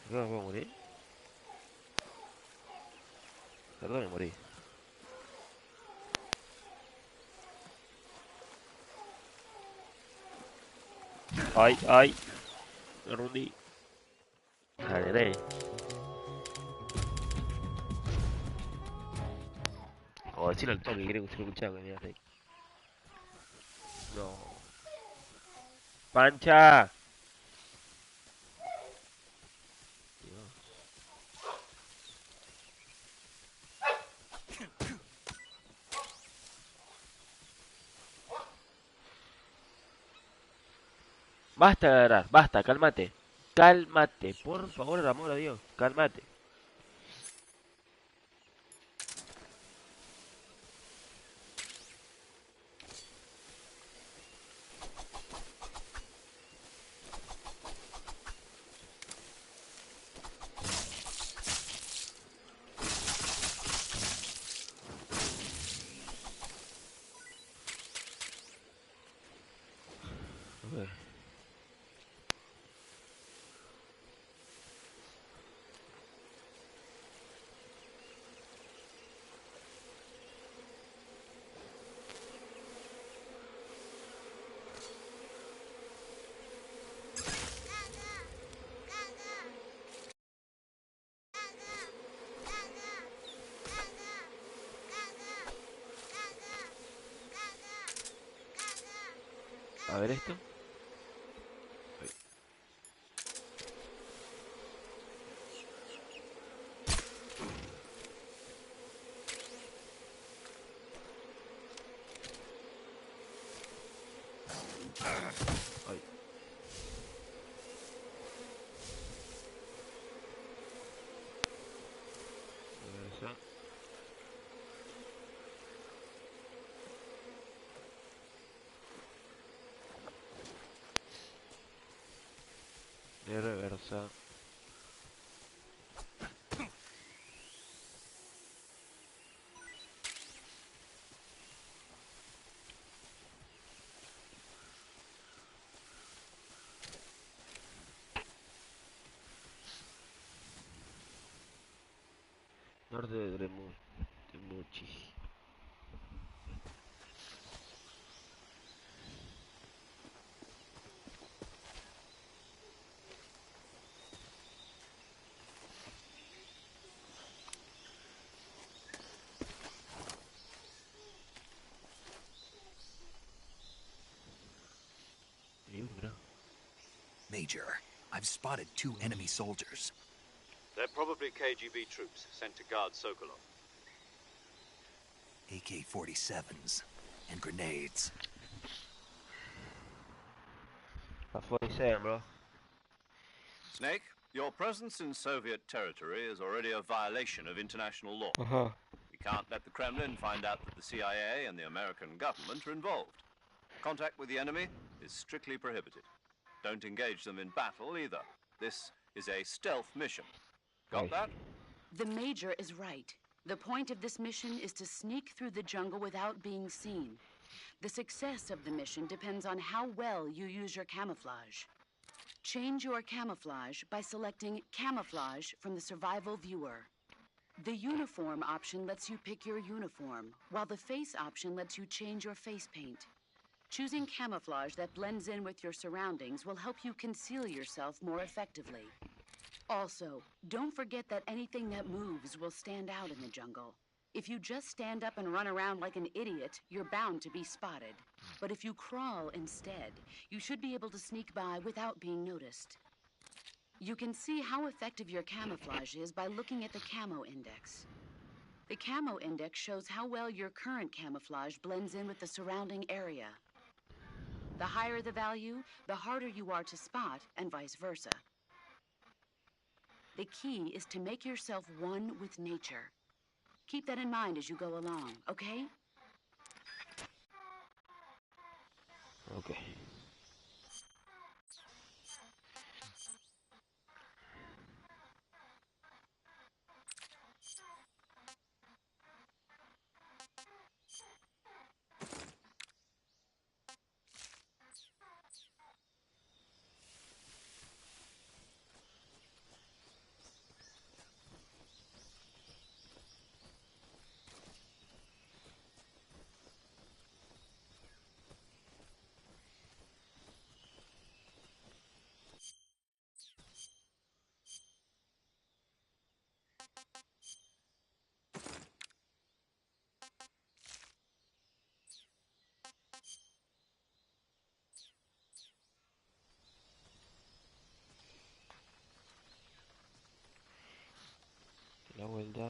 No me puedo morir. Perdón, me morí. Ay, ay. Me rundí. Dale. O decirle al toque, quiere que se lo escuchaba que me hace. No. ¡Pancha! Basta de agarrar, basta, cálmate. Cálmate, por favor, el amor a Dios, cálmate. Ok. A ver esto. Ay. Esa. De reversa. Norte de Dremuchi. Major, I've spotted 2 enemy soldiers. They're probably KGB troops sent to guard Sokolov. AK-47s and grenades. A 47, bro. Snake, Your presence in Soviet territory is already a violation of international law. Ajá. We can't let the Kremlin find out that the CIA and the American government are involved. Contact with the enemy is strictly prohibited. Don't engage them in battle either. This is a stealth mission. Got Right. that? The Major is right. The point of this mission is to sneak through the jungle without being seen. The success of the mission depends on how well you use your camouflage. Change your camouflage by selecting Camouflage from the Survival Viewer. The Uniform option lets you pick your uniform, while the Face option lets you change your face paint. Choosing camouflage that blends in with your surroundings will help you conceal yourself more effectively. Also, don't forget that anything that moves will stand out in the jungle. If you just stand up and run around like an idiot, you're bound to be spotted. But if you crawl instead, you should be able to sneak by without being noticed. You can see how effective your camouflage is by looking at the Camo Index. The Camo Index shows how well your current camouflage blends in with the surrounding area. The higher the value, the harder you are to spot, and vice versa. The key is to make yourself one with nature. Keep that in mind as you go along, okay? Ok. La vuelta.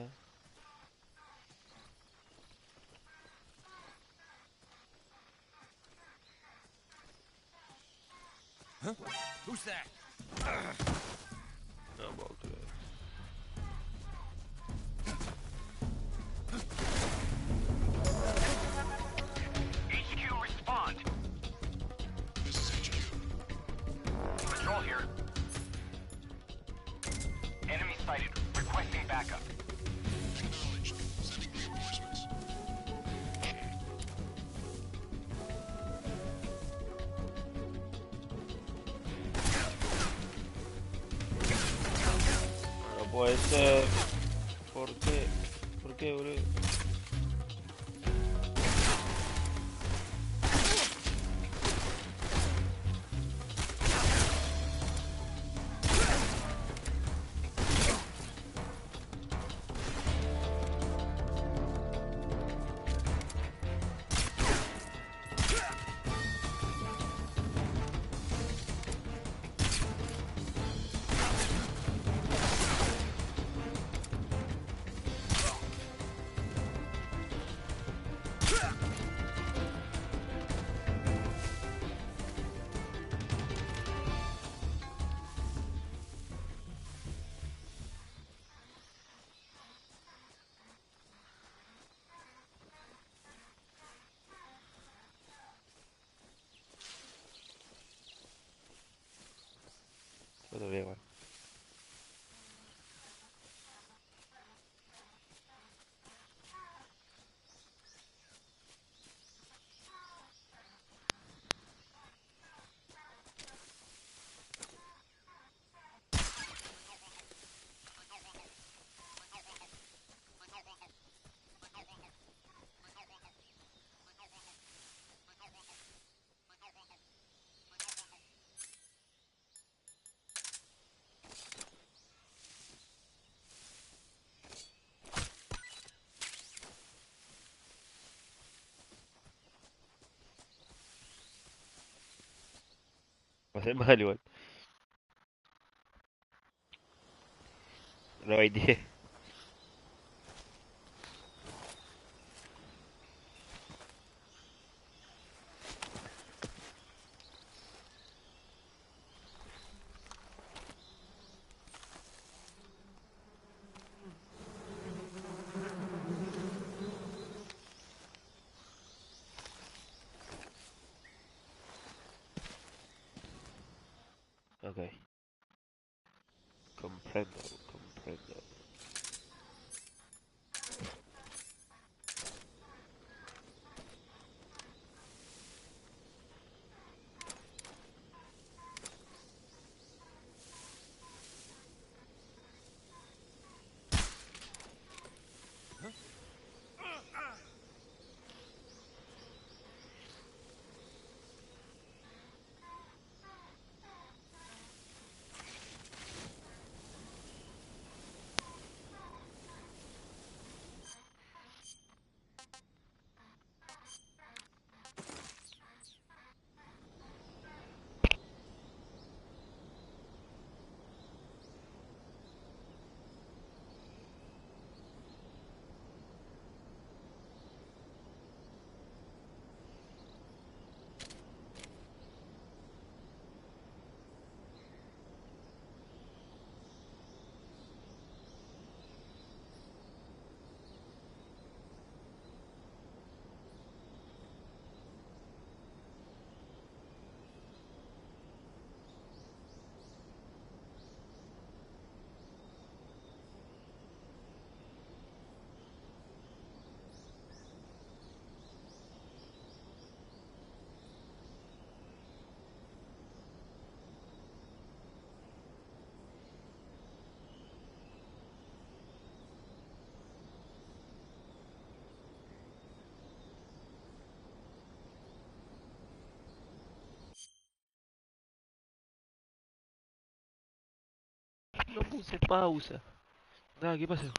Huh? Who's that? No puedo creer. HQ, respond. This is HQ. Patrol here. Enemy sighted. Requesting backup. Acknowledged. Sending reinforcements. No puede ser. ¿Por qué? ¿Por qué, boludo? Yo te veo igual. Va a ser mal igual. No hay 10. comprendo. No puse pausa. Nada, ¿qué pasó?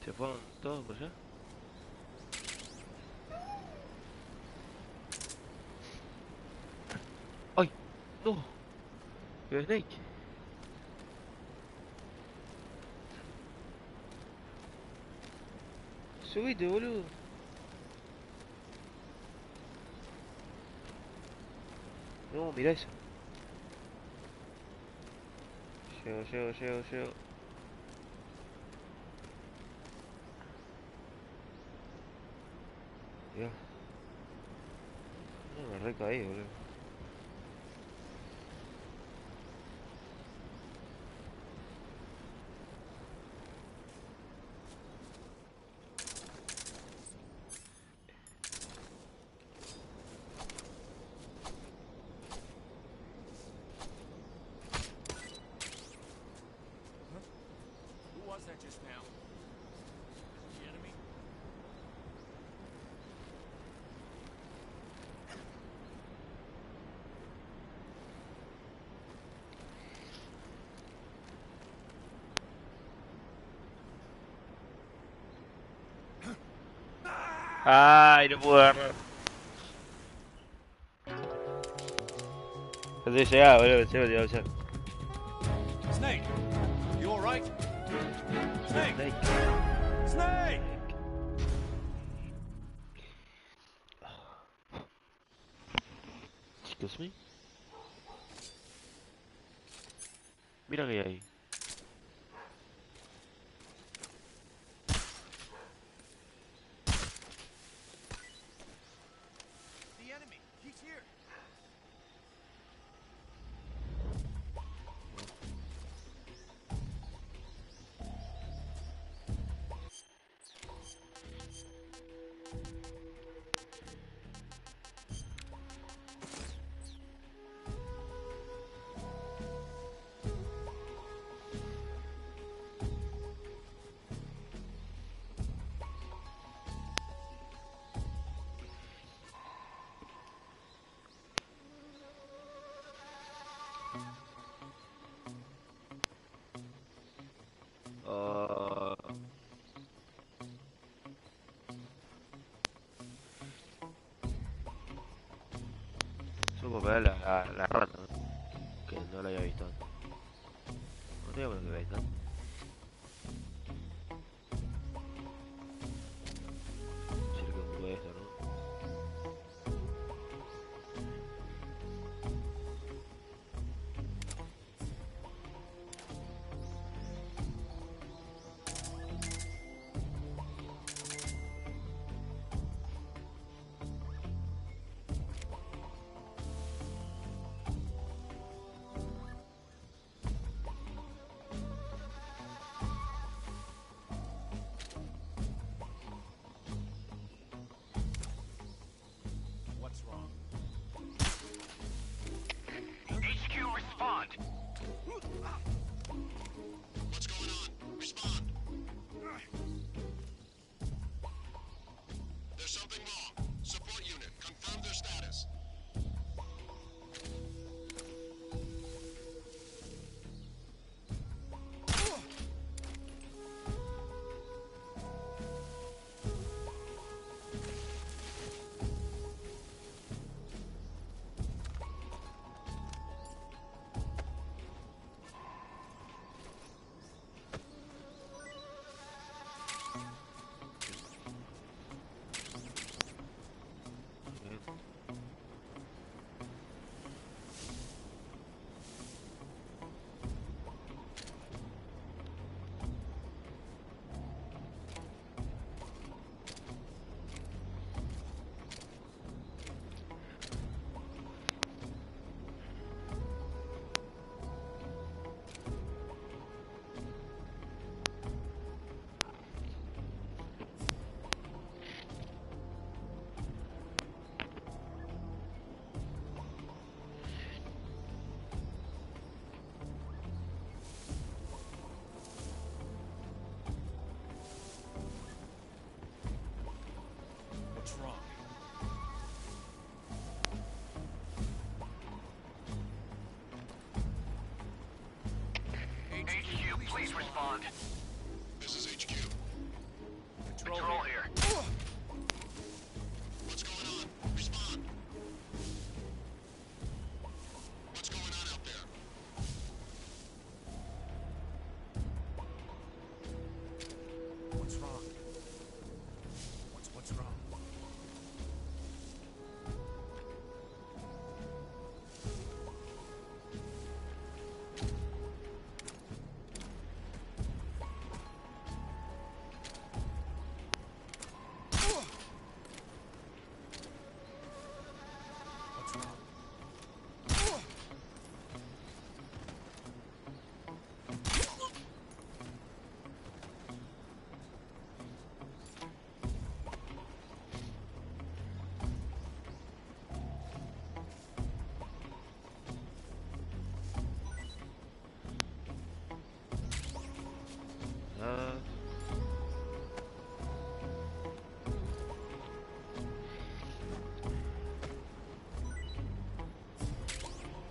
¿Se fueron todos por allá? ¡Ay! ¡No! ¡Pero Snake! Subite, boludo. No, mira eso. Llego. Mirá. No, me recaí, boludo. Who was that just now? The enemy? Ay, no puedo agarrar. Pensé que llegaba, boludo, pensé que te iba a avisar. Snake! You alright? Snake! Snake. Snake! Excuse me. Mira que hay ahí. The enemy! He's here! Supo pegar la rata, ¿no? Que no la había visto antes. No tenía por qué ver, ¿no? Cerca de un hueso, ¿no? respond. This is HQ. Control here. What's going on? Respond. What's going on out there? What's wrong? What's wrong? What's wrong?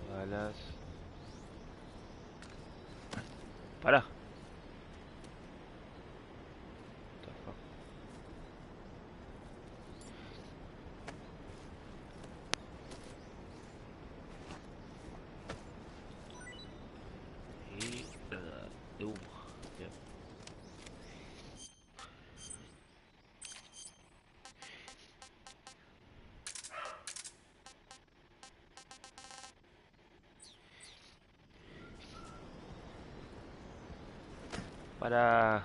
Balas. Pará. What the fuck? Y de humo. Bien. Para.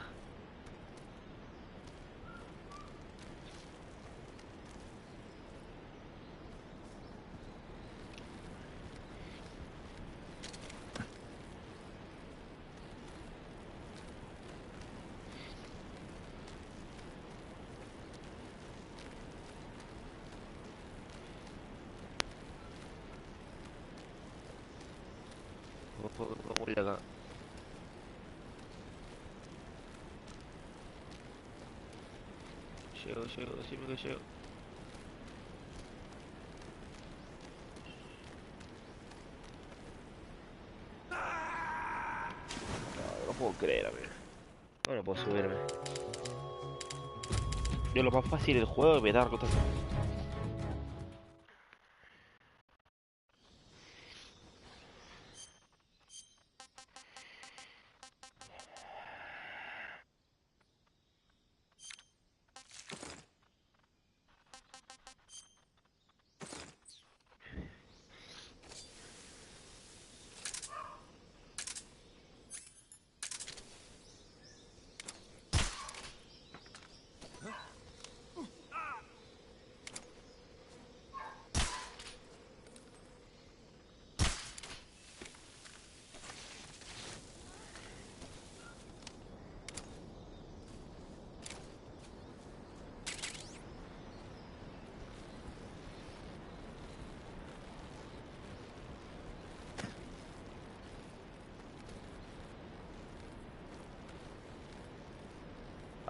Vamos a morir acá. Llego, decime que llego. No puedo creer, amigo. No puedo subirme. Yo lo más fácil del juego es meter cosas.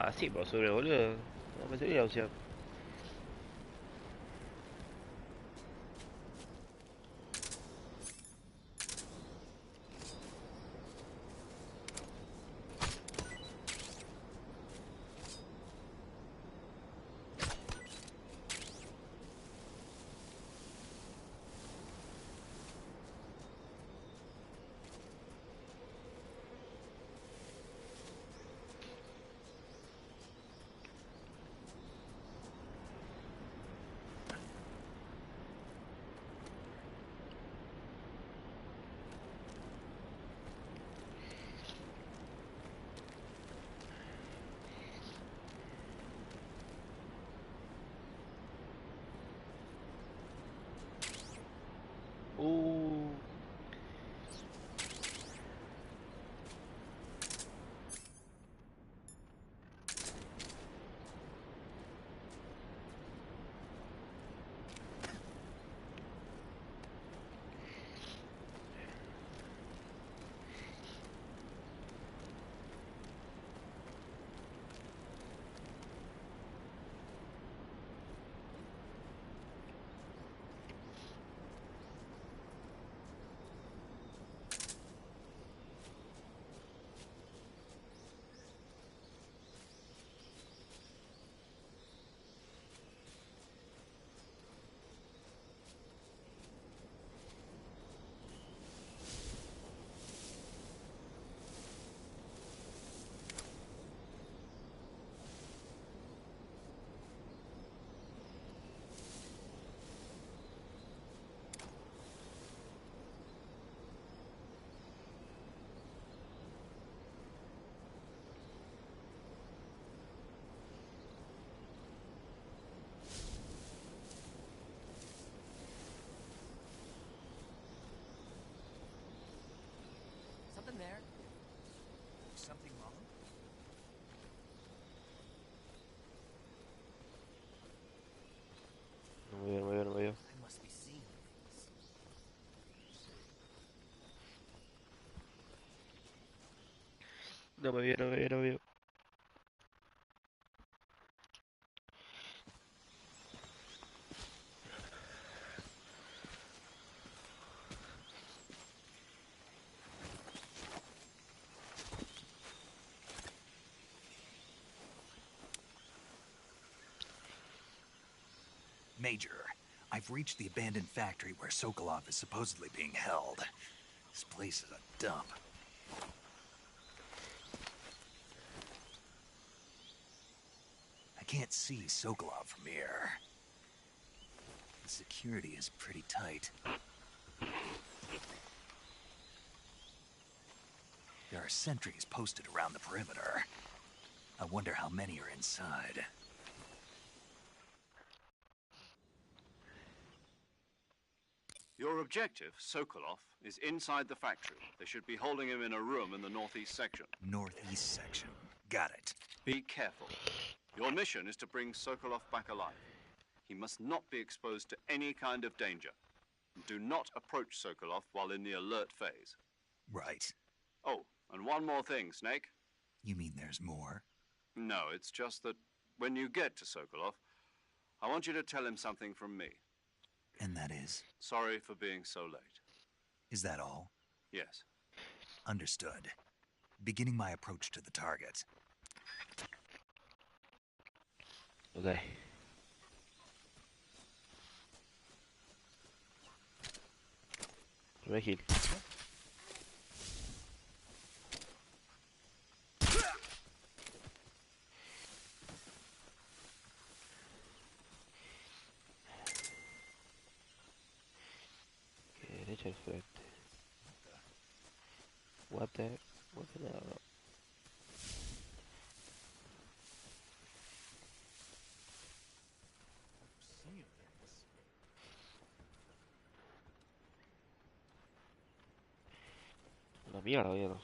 Ah, sí, pero sobre boludo. No me sería la opción. No me vio, no me vio, no me vio. Major, I've reached the abandoned factory where Sokolov is supposedly being held. This place is a dump. I can't see Sokolov from here. The security is pretty tight. There are sentries posted around the perimeter. I wonder how many are inside. Your objective, Sokolov, is inside the factory. They should be holding him in a room in the northeast section. Northeast section. Got it. Be careful. Your mission is to bring Sokolov back alive. He must not be exposed to any kind of danger. Do not approach Sokolov while in the alert phase. Right. Oh, and one more thing, Snake. You mean there's more? No, it's just that when you get to Sokolov, I want you to tell him something from me. And that is? Sorry for being so late. Is that all? Yes. Understood. Beginning my approach to the target. Okay. Primer heal. Derecha al frente. What the? What the hell? Una mierda, ya no.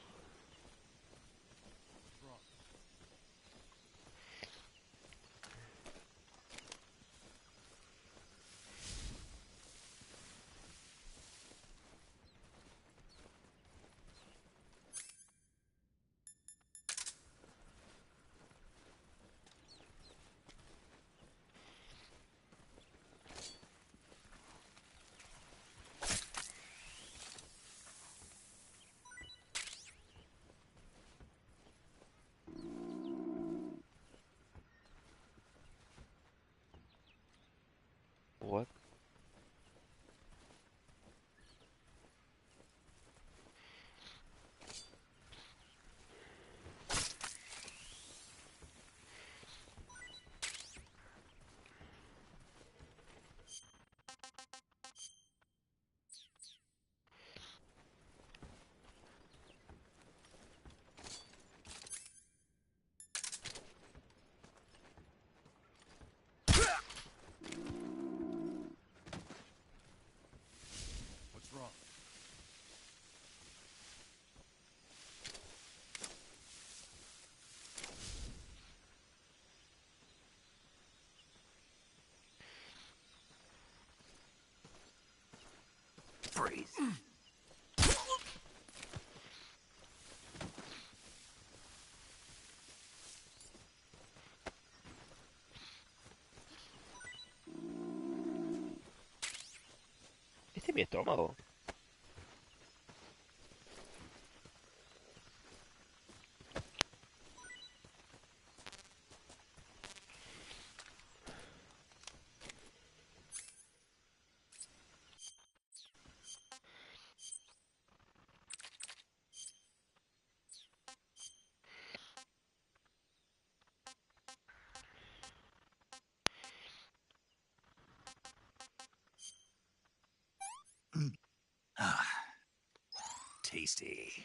What? What's wrong? Freeze. Este es mi estómago. Ah, tasty.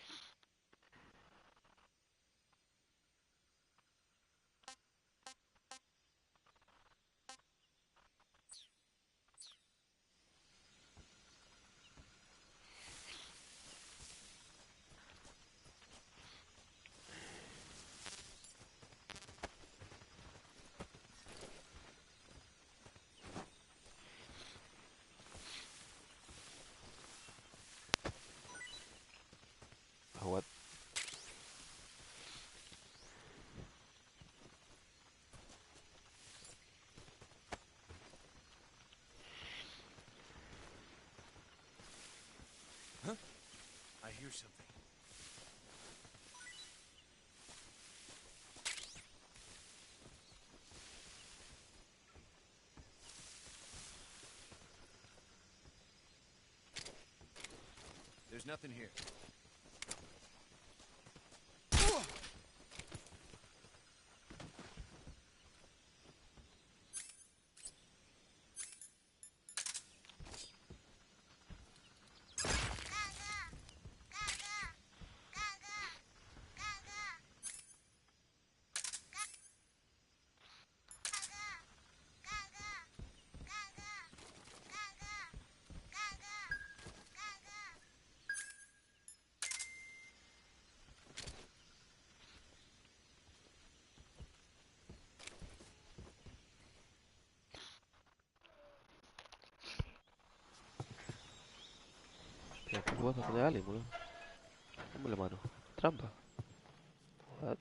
There's nothing here. Pero que vas a poner a alguien, boludo. ¿Cómo la mano? Trampa. What?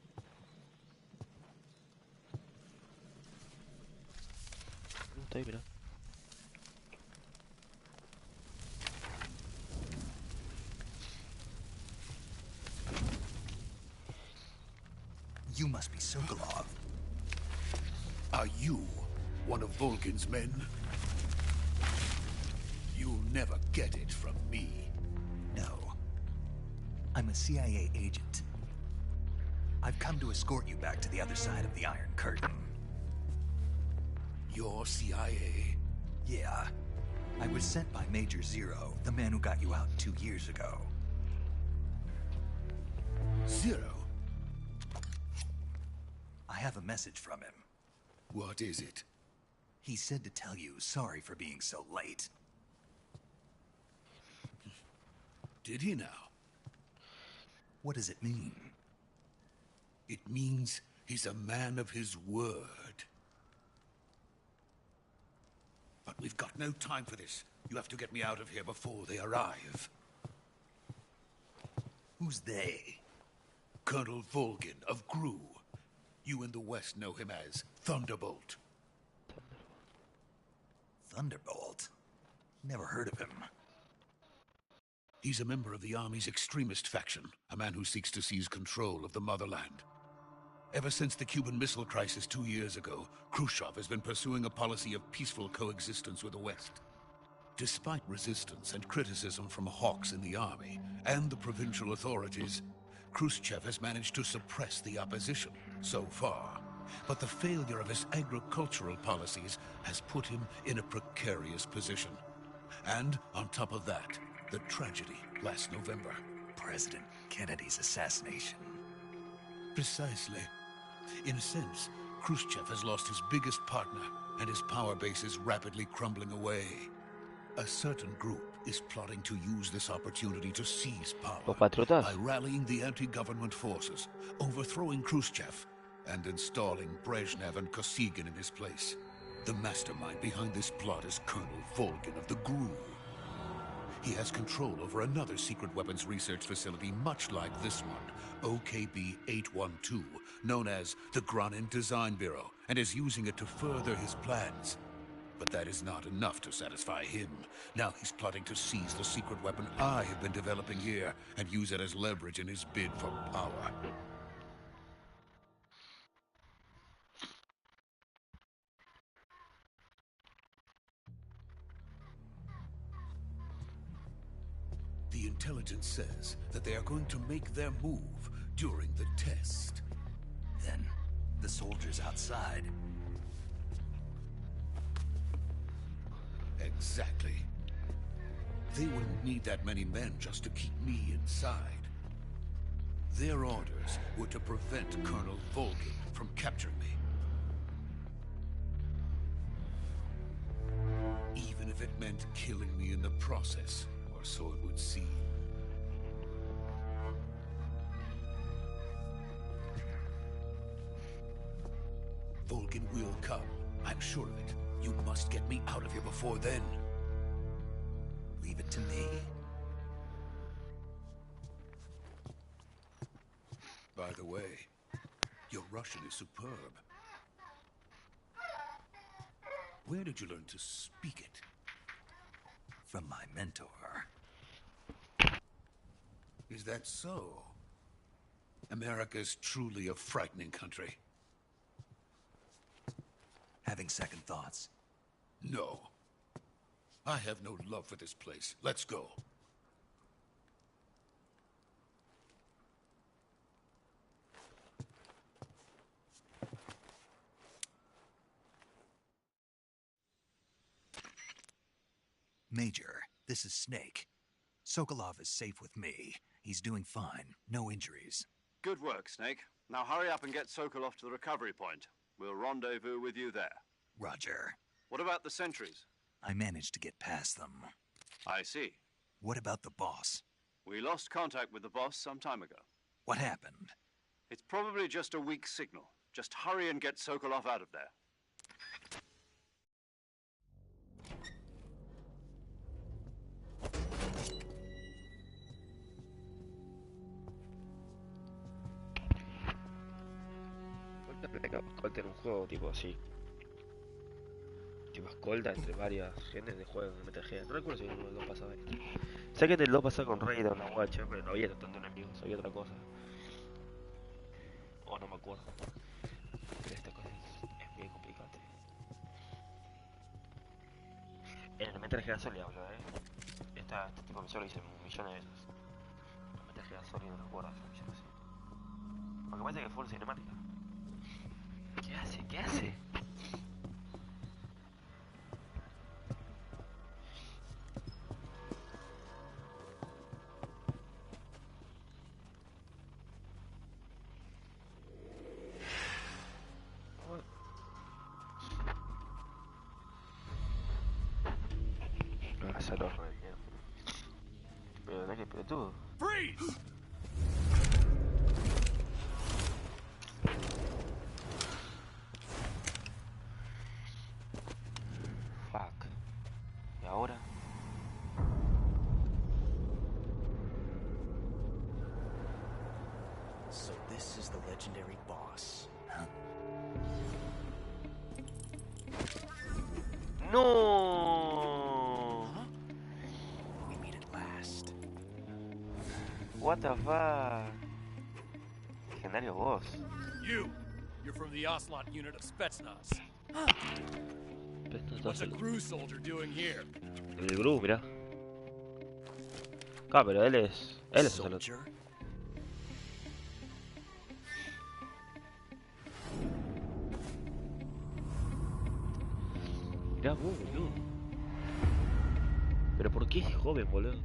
No está ahí, mira. You must be Sokolov. Are you one of Volgin's men? You'll never get it from me. No. I'm a CIA agent. I've come to escort you back to the other side of the Iron Curtain. You're CIA? Yeah. I was sent by Major Zero, the man who got you out 2 years ago. Zero? I have a message from him. What is it? He said to tell you sorry for being so late. Did he now? What does it mean? It means he's a man of his word. But we've got no time for this. You have to get me out of here before they arrive. Who's they? Colonel Volgin of GRU. You in the West know him as Thunderbolt. Thunderbolt? Never heard of him. He's a member of the Army's extremist faction, a man who seeks to seize control of the motherland. Ever since the Cuban Missile Crisis 2 years ago, Khrushchev has been pursuing a policy of peaceful coexistence with the West. Despite resistance and criticism from hawks in the Army and the provincial authorities, Khrushchev has managed to suppress the opposition so far. But the failure of his agricultural policies has put him in a precarious position. And on top of that, the tragedy last November. President Kennedy's assassination. Precisely. In a sense, Khrushchev has lost his biggest partner, and his power base is rapidly crumbling away. A certain group is plotting to use this opportunity to seize power by rallying the anti-government forces, overthrowing Khrushchev, and installing Brezhnev and Kosygin in his place. The mastermind behind this plot is Colonel Volgin of the GRU. He has control over another secret weapons research facility much like this one, OKB-812, known as the Granin Design Bureau, and is using it to further his plans. But that is not enough to satisfy him. Now he's plotting to seize the secret weapon I have been developing here and use it as leverage in his bid for power. The intelligence says that they are going to make their move during the test. Then, the soldiers outside. Exactly. They wouldn't need that many men just to keep me inside. Their orders were to prevent Colonel Volgin from capturing me. Even if it meant killing me in the process, or so it would seem. Volgin will come. I'm sure of it. You must get me out of here before then. Leave it to me. By the way, your Russian is superb. Where did you learn to speak it? From my mentor. Is that so? America's truly a frightening country. Having second thoughts? No. I have no love for this place. Let's go. Major, this is Snake. Sokolov is safe with me. He's doing fine. No injuries. Good work, Snake. Now hurry up and get Sokolov to the recovery point. We'll rendezvous with you there. Roger. What about the sentries? I managed to get past them. I see. What about the boss? We lost contact with the boss some time ago. What happened? It's probably just a weak signal. Just hurry and get Sokolov out of there. Escolta en un juego tipo así. Tipo escolta entre varias genes de juegos de MTG. No recuerdo si en el 2 pasaba esto. Sé que en el 2 pasaba con Raiden o la guacha, pero no había tanto enemigos, había otra cosa. O no me acuerdo. Pero esta cosa es bien complicada. En el MTG Sol le hablo, este tipo de misión lo hice millones de veces. El MTG Sol y no recuerdo hacer misiones así. Aunque parece que fue una cinemática. ¿Qué hace? ¿Qué hace? Hacerlo re bien. Pero no es que pelotudo. Freeze! Fuck. ¿Y ahora? So this is the legendary boss. No. We meet at last. What the fuck? Legendario boss. You're from the Ocelot unit of Spetsnaz. What's a GRU soldier doing here? El GRU, mirá. Ah, pero él es el soldier. Mirá vos, boludo. Pero ¿por qué es joven, boludo?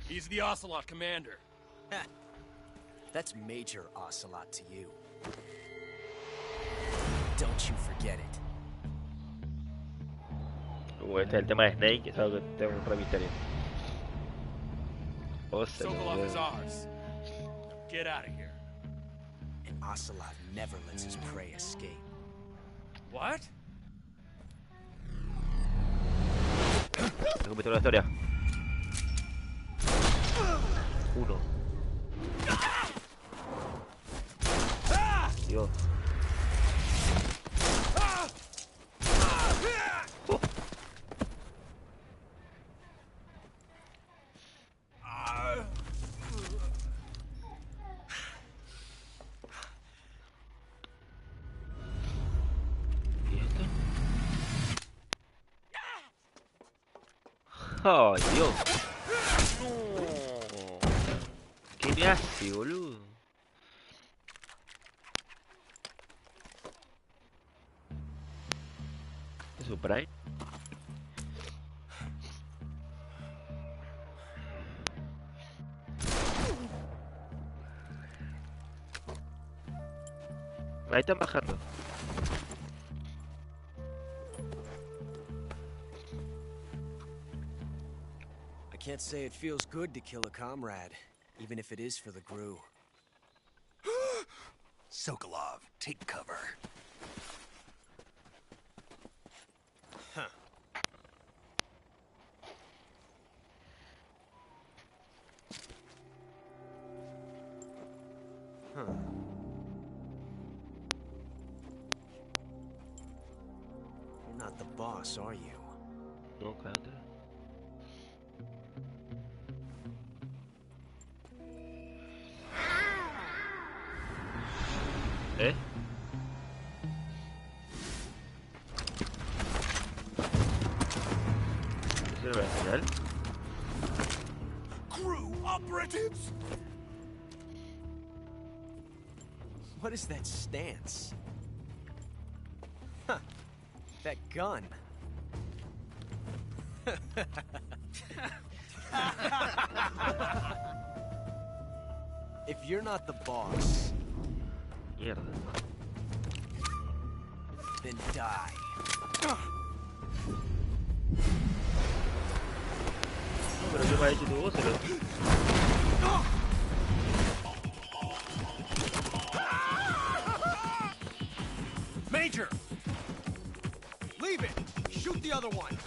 He's the Ocelot commander. That's Major Ocelot to you. Don't you forget it. Este es el tema de Snake, que es algo que tengo un re misterio. Sokolov is ours. Get out of here. And Ocelot never lets his prey escape. What? Tengo que meter una historia. 1. Dios. ¡Ay, Dios! ¡No! ¿Qué me hace, boludo? ¿Es su prime? Ahí están bajando. I can't say it feels good to kill a comrade, even if it is for the GRU. Sokolov, take cover. Huh. Huh. You're not the boss, are you? No, cállate. ¿Eh? ¿Eso era la señal? GRU operatives! What is that stance? Huh. That gun. If you're not the boss, Mierda. then die. No, pero ¿qué me ha dicho tu voz? Major! Leave it! Shoot the other one!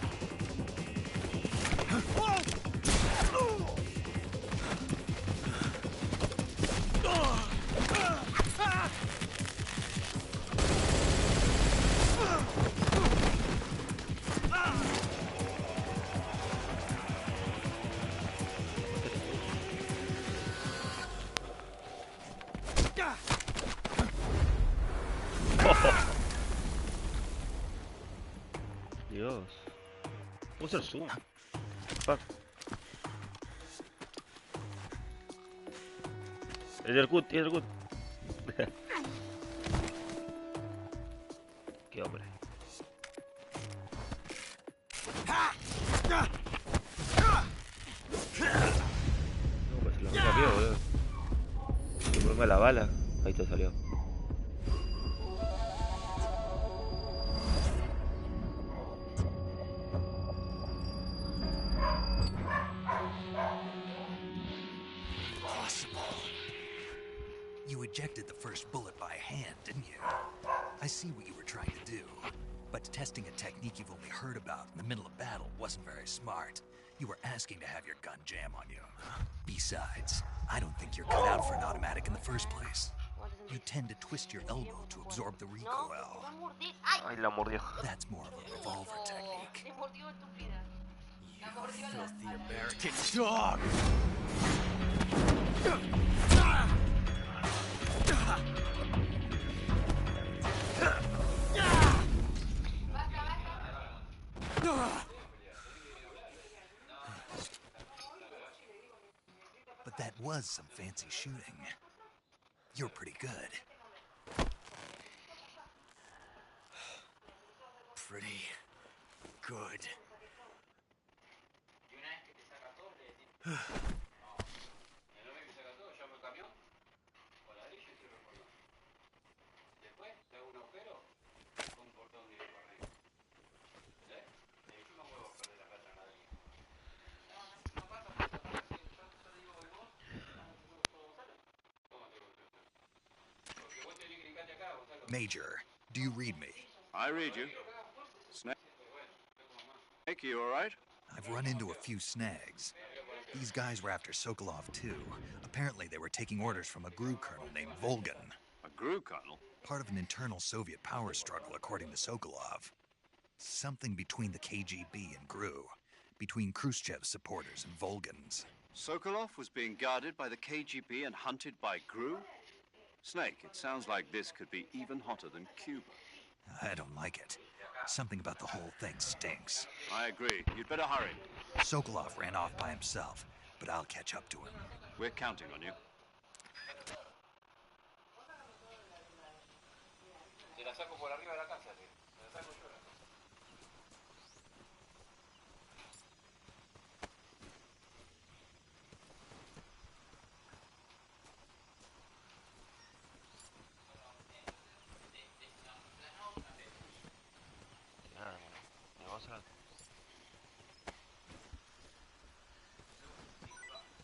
Dios. Puse el zoom. Fuck. El cut. Qué hombre. No, pues se lo salió, boludo. Se ponga la bala. Ahí te salió. You ejected the first bullet by hand, didn't you? I see what you were trying to do. But testing a technique you've only heard about in the middle of battle wasn't very smart. You were asking to have your gun jam on you. Besides, I don't think you're cut out for an automatic in the first place. You tend to twist your elbow to absorb the recoil. Ay, la mordió. That's more of a revolver technique. You filthy American dog! But that was some fancy shooting. You're pretty good. Pretty good. Major, do you read me? I read you. Snake, you all right? I've run into a few snags. These guys were after Sokolov too. Apparently they were taking orders from a GRU colonel named Volgan. A GRU colonel? Part of an internal Soviet power struggle, according to Sokolov. Something between the KGB and GRU. Between Khrushchev's supporters and Volgan's. Sokolov was being guarded by the KGB and hunted by GRU? Snake, it sounds like this could be even hotter than Cuba. I don't like it. Something about the whole thing stinks. I agree. You'd better hurry. Sokolov ran off by himself, but I'll catch up to him. We're counting on you.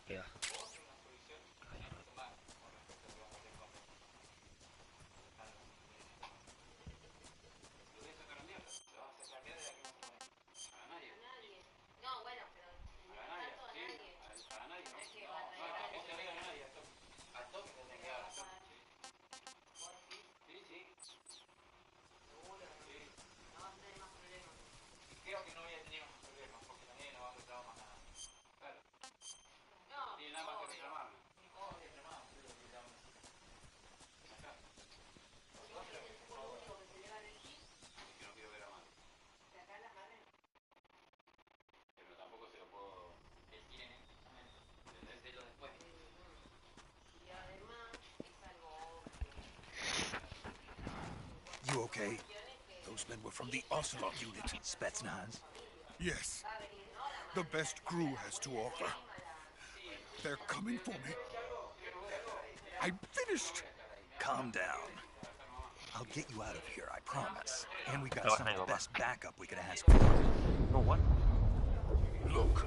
Yeah. You okay? Those men were from the Ocelot unit. Spetsnaz? Yes. the best crew has to offer. They're coming for me. I'm finished. Calm down. I'll get you out of here, I promise. And we got some of the best backup we could ask for. No, what? Look.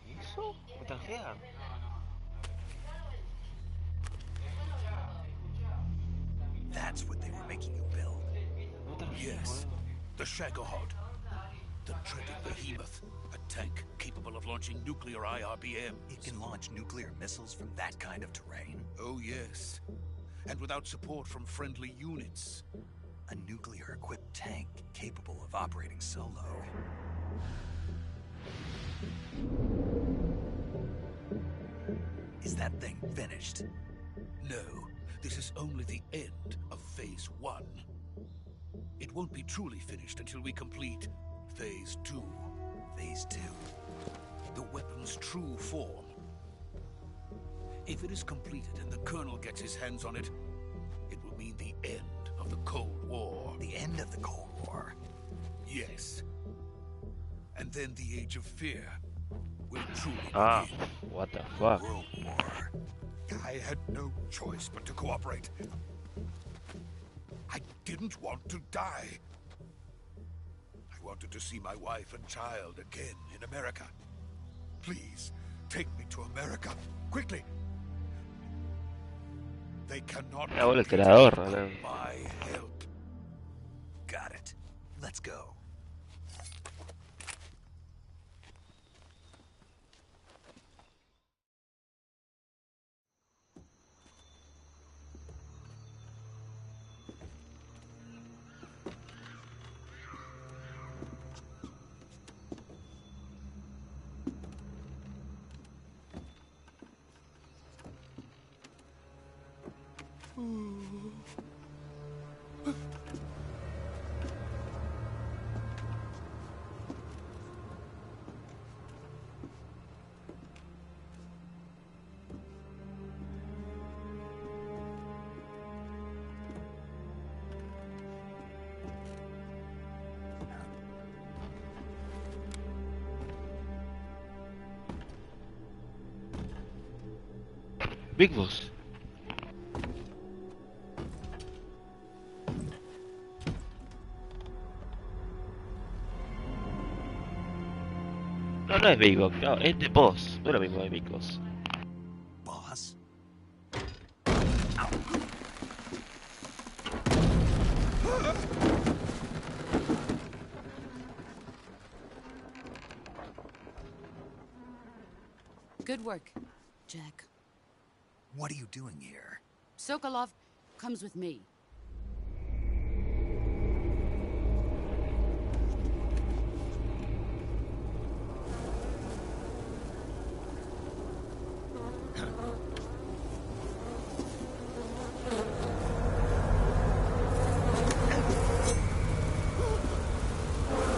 ¿Y eso? ¿Me tanjean? That's what they were making you build. Yes. The Shagohod. The dreaded behemoth. A tank capable of launching nuclear IRBM. It can launch nuclear missiles from that kind of terrain? Oh, yes. And without support from friendly units. A nuclear-equipped tank capable of operating solo. Is that thing finished? No. This is only the end of Phase 1. It won't be truly finished until we complete Phase 2. Phase 2? The weapon's true form. If it is completed and the Colonel gets his hands on it, it will mean the end of the Cold War. The end of the Cold War? Yes. And then the Age of Fear will truly begin. What the fuck? World War. I had no choice but to cooperate. I didn't want to die. I wanted to see my wife and child again in America. Please, take me to America, quickly. They cannot el creador, my help. Got it. Let's go. Big Boss. No, no es Big Boss, no, es The Boss. No es lo mismo de Big Boss. Boss? Good work, Jack. What are you doing here? Sokolov comes with me.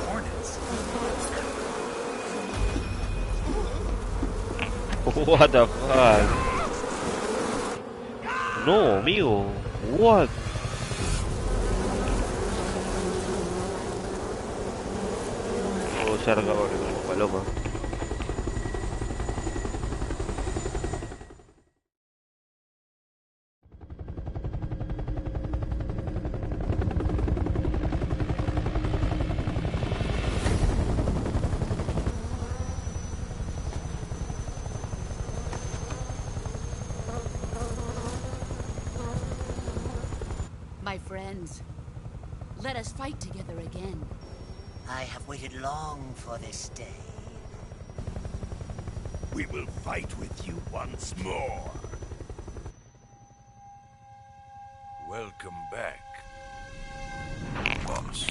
Hornets? What the fuck? No, amigo. What? Oh, ya acabó que como paloma. My friends, let us fight together again. I have waited long for this day. We will fight with you once more. Welcome back, boss.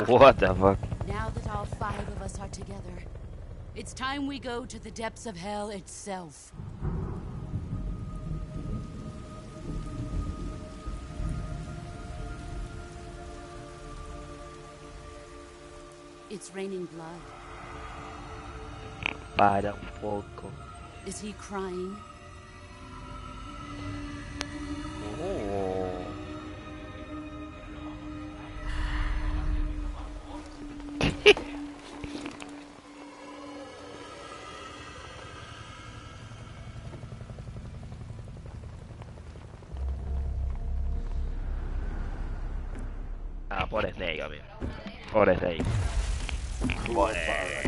What the fuck? Now that all 5 of us are together, it's time we go to the depths of hell itself. It's raining blood. Para un poco. Is he crying? Oh. Ah, pobre Snake, amigo. Pobre Snake.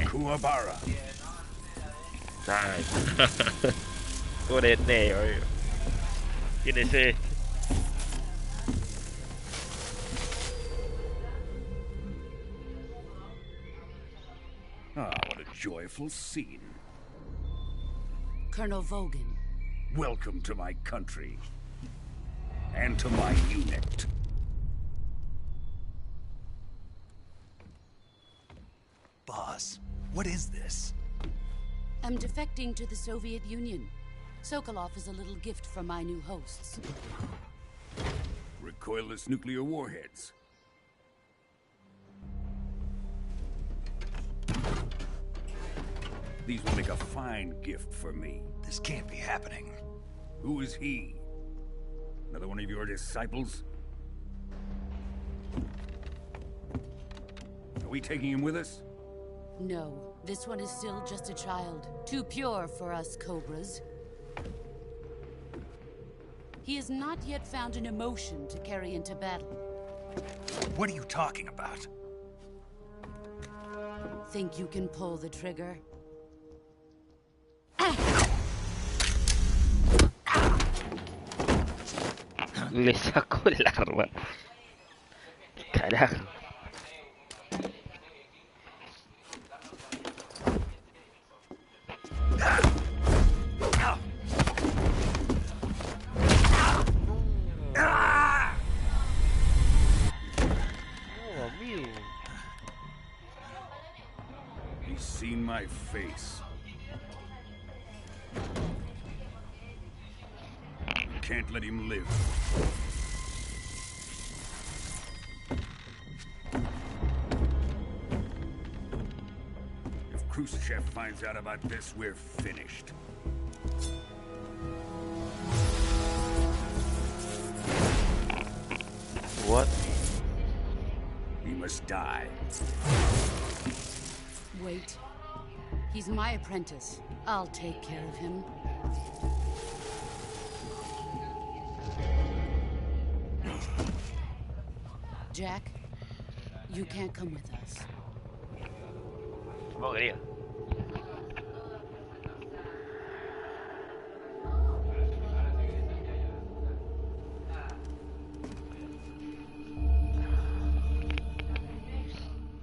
Kuwabara. Nice. Pobre Snake, amigo. ¿Quién es este? Ah, what a joyful scene. Colonel Vogan. Welcome to my country. And to my unit. Boss, what is this? I'm defecting to the Soviet Union. Sokolov is a little gift from my new hosts. Recoilless nuclear warheads. These will make a fine gift for me. This can't be happening. Who is he? Another one of your disciples? Are we taking him with us? No, this one is still just a child. Too pure for us Cobras. He has not yet found an emotion to carry into battle. What are you talking about? Think you can pull the trigger? Le sacó el arma. Carajo. Oh, amigo. He's seen my face. Can't let him live. If Khrushchev finds out about this, we're finished. What? He must die. Wait. He's my apprentice. I'll take care of him. Jack, you can't come with us. Supongo que quería.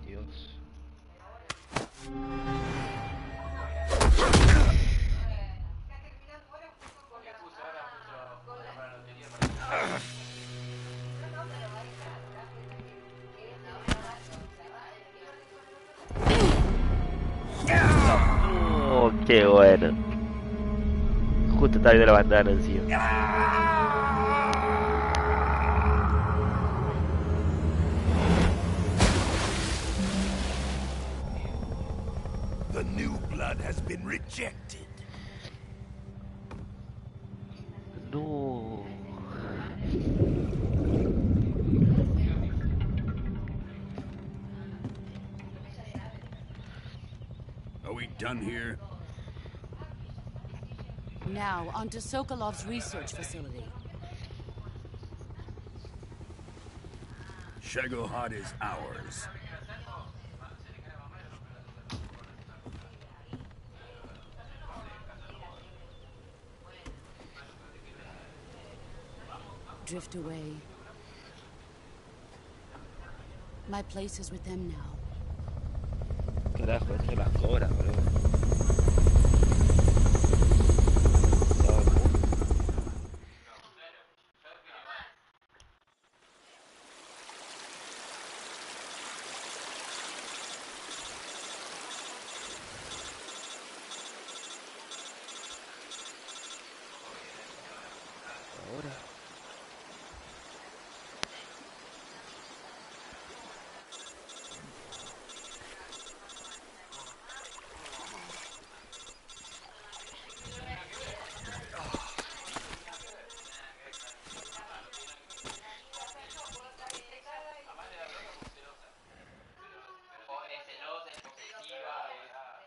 Dios. Oh, qué bueno. Justo está viendo la bandana encima. The new blood has been rejected. No. Are we done here? Now, onto Sokolov's research facility. Shagohod is ours. Drift away. My place is with them now. Carajo, esto las cobras, boludo. Ahora.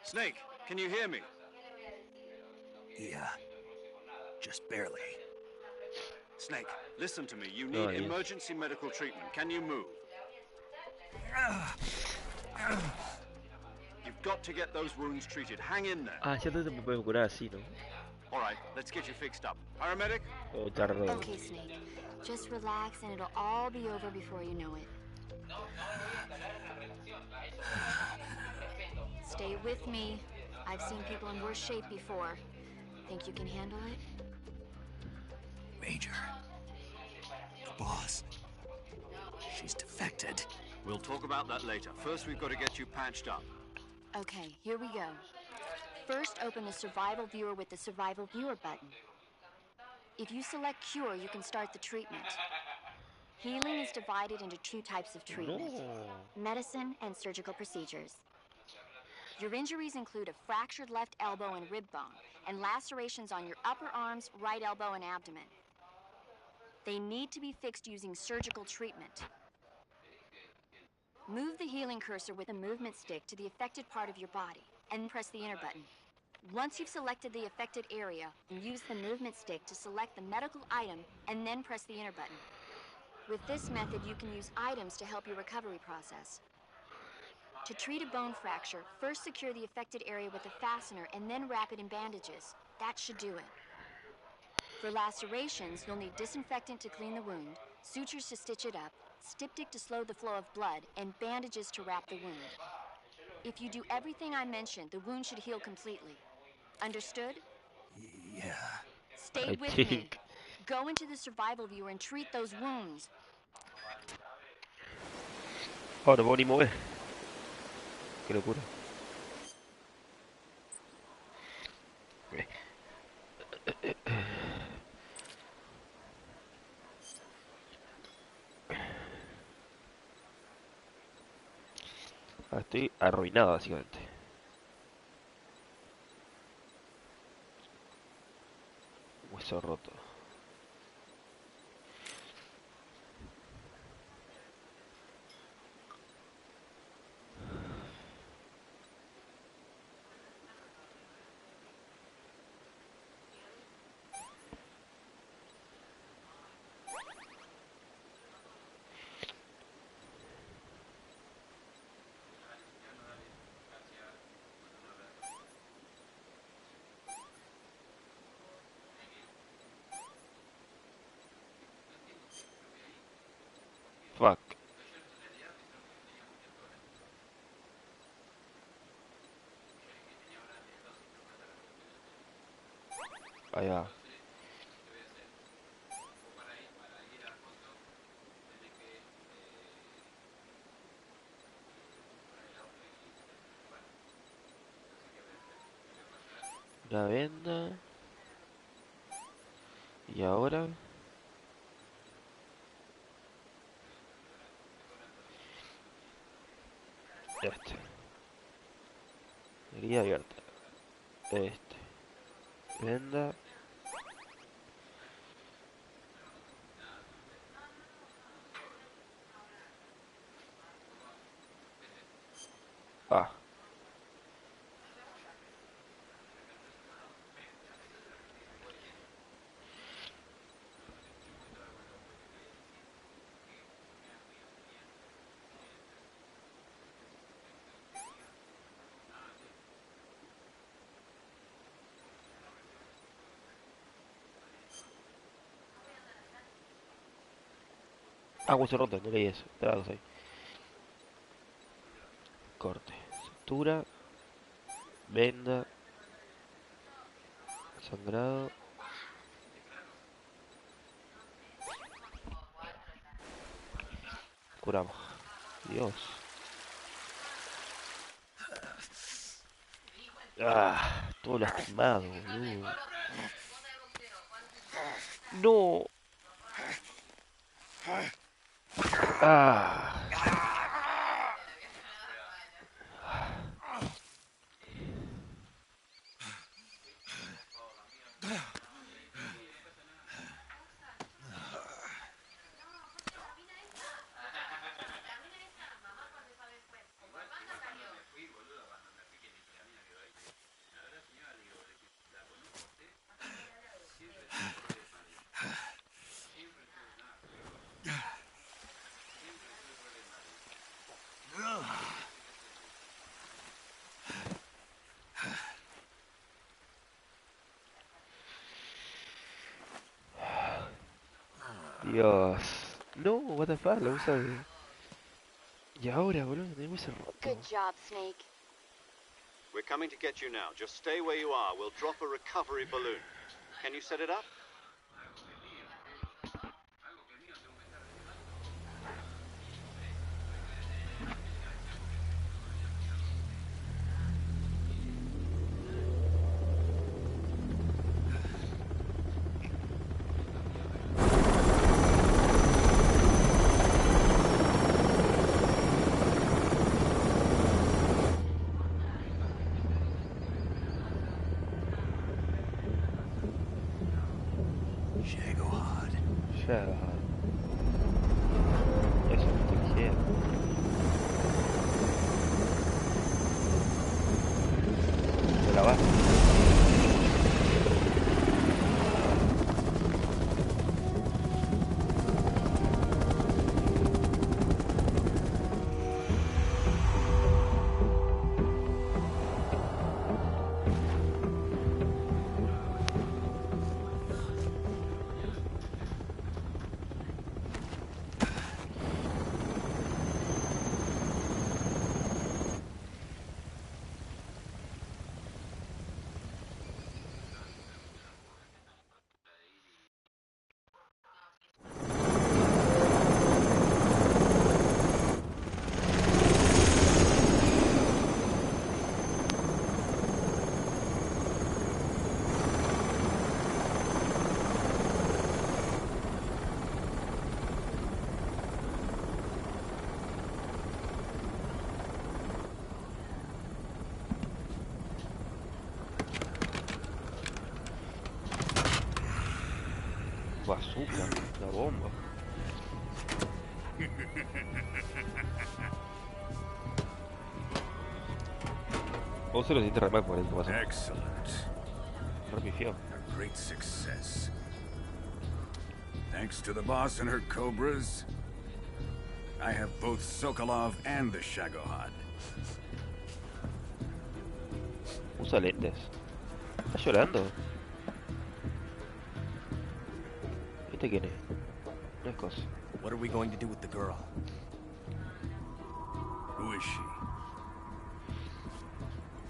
Snake, can you hear me? Yeah. Just barely. Snake, listen to me. You need emergency medical treatment. Can you move? You've got to get those wounds treated. Hang in there. Ah, cierto, me puedo curar así, ¿no? All right, let's get you fixed up. Paramedic? Oh, tardo. Okay, Snake. Just relax and it'll all be over before you know it. Stay with me. I've seen people in worse shape before. Think you can handle it? Major. The boss. She's defected. We'll talk about that later. First, we've got to get you patched up. Okay, here we go. First, open the Survival Viewer with the Survival Viewer button. If you select Cure, you can start the treatment. Healing is divided into two types of treatment: medicine and surgical procedures. Your injuries include a fractured left elbow and rib bone, and lacerations on your upper arms, right elbow, and abdomen. They need to be fixed using surgical treatment. Move the healing cursor with the movement stick to the affected part of your body, and press the enter button. Once you've selected the affected area, use the movement stick to select the medical item, and then press the enter button. With this method, you can use items to help your recovery process. To treat a bone fracture, first secure the affected area with a fastener and then wrap it in bandages. That should do it. For lacerations, you'll need disinfectant to clean the wound, sutures to stitch it up, styptic to slow the flow of blood, and bandages to wrap the wound. If you do everything I mentioned, the wound should heal completely. Understood? Yeah. Stay with me. Go into the Survival Viewer and treat those wounds. Oh, no puedo ni mover. Qué locura. Estoy arruinado, básicamente. Hueso roto. Fuck. Ahí va. Una venda. Y ahora... Este. Herida abierta. Este. Venda. Ah. Ah, hueso roto, no leí eso. Te vas ahí. Corte. Sutura. Venda. Sangrado. Curamos. Dios. Ah, todo lastimado, boludo. No. Ah. Dios. No, what the fuck, lo usa de... Y ahora, boludo, tenemos ese roto. Good job, Snake. We're coming to get you now. Just stay where you are. We'll drop a recovery balloon. Can you set it up? Shadowheart. Eso es lo que quiero. ¿Me la vas? Bazooka, la bomba. Vos se lo sientes re mal por esto, Excellent. Repifió. A great success. Thanks to the boss and her cobras, I have both Sokolov and the Shagohod. Usa lentes. ¿Está llorando? ¿Este quién es? No es cosa. What are we going to do with the girl? Who is she?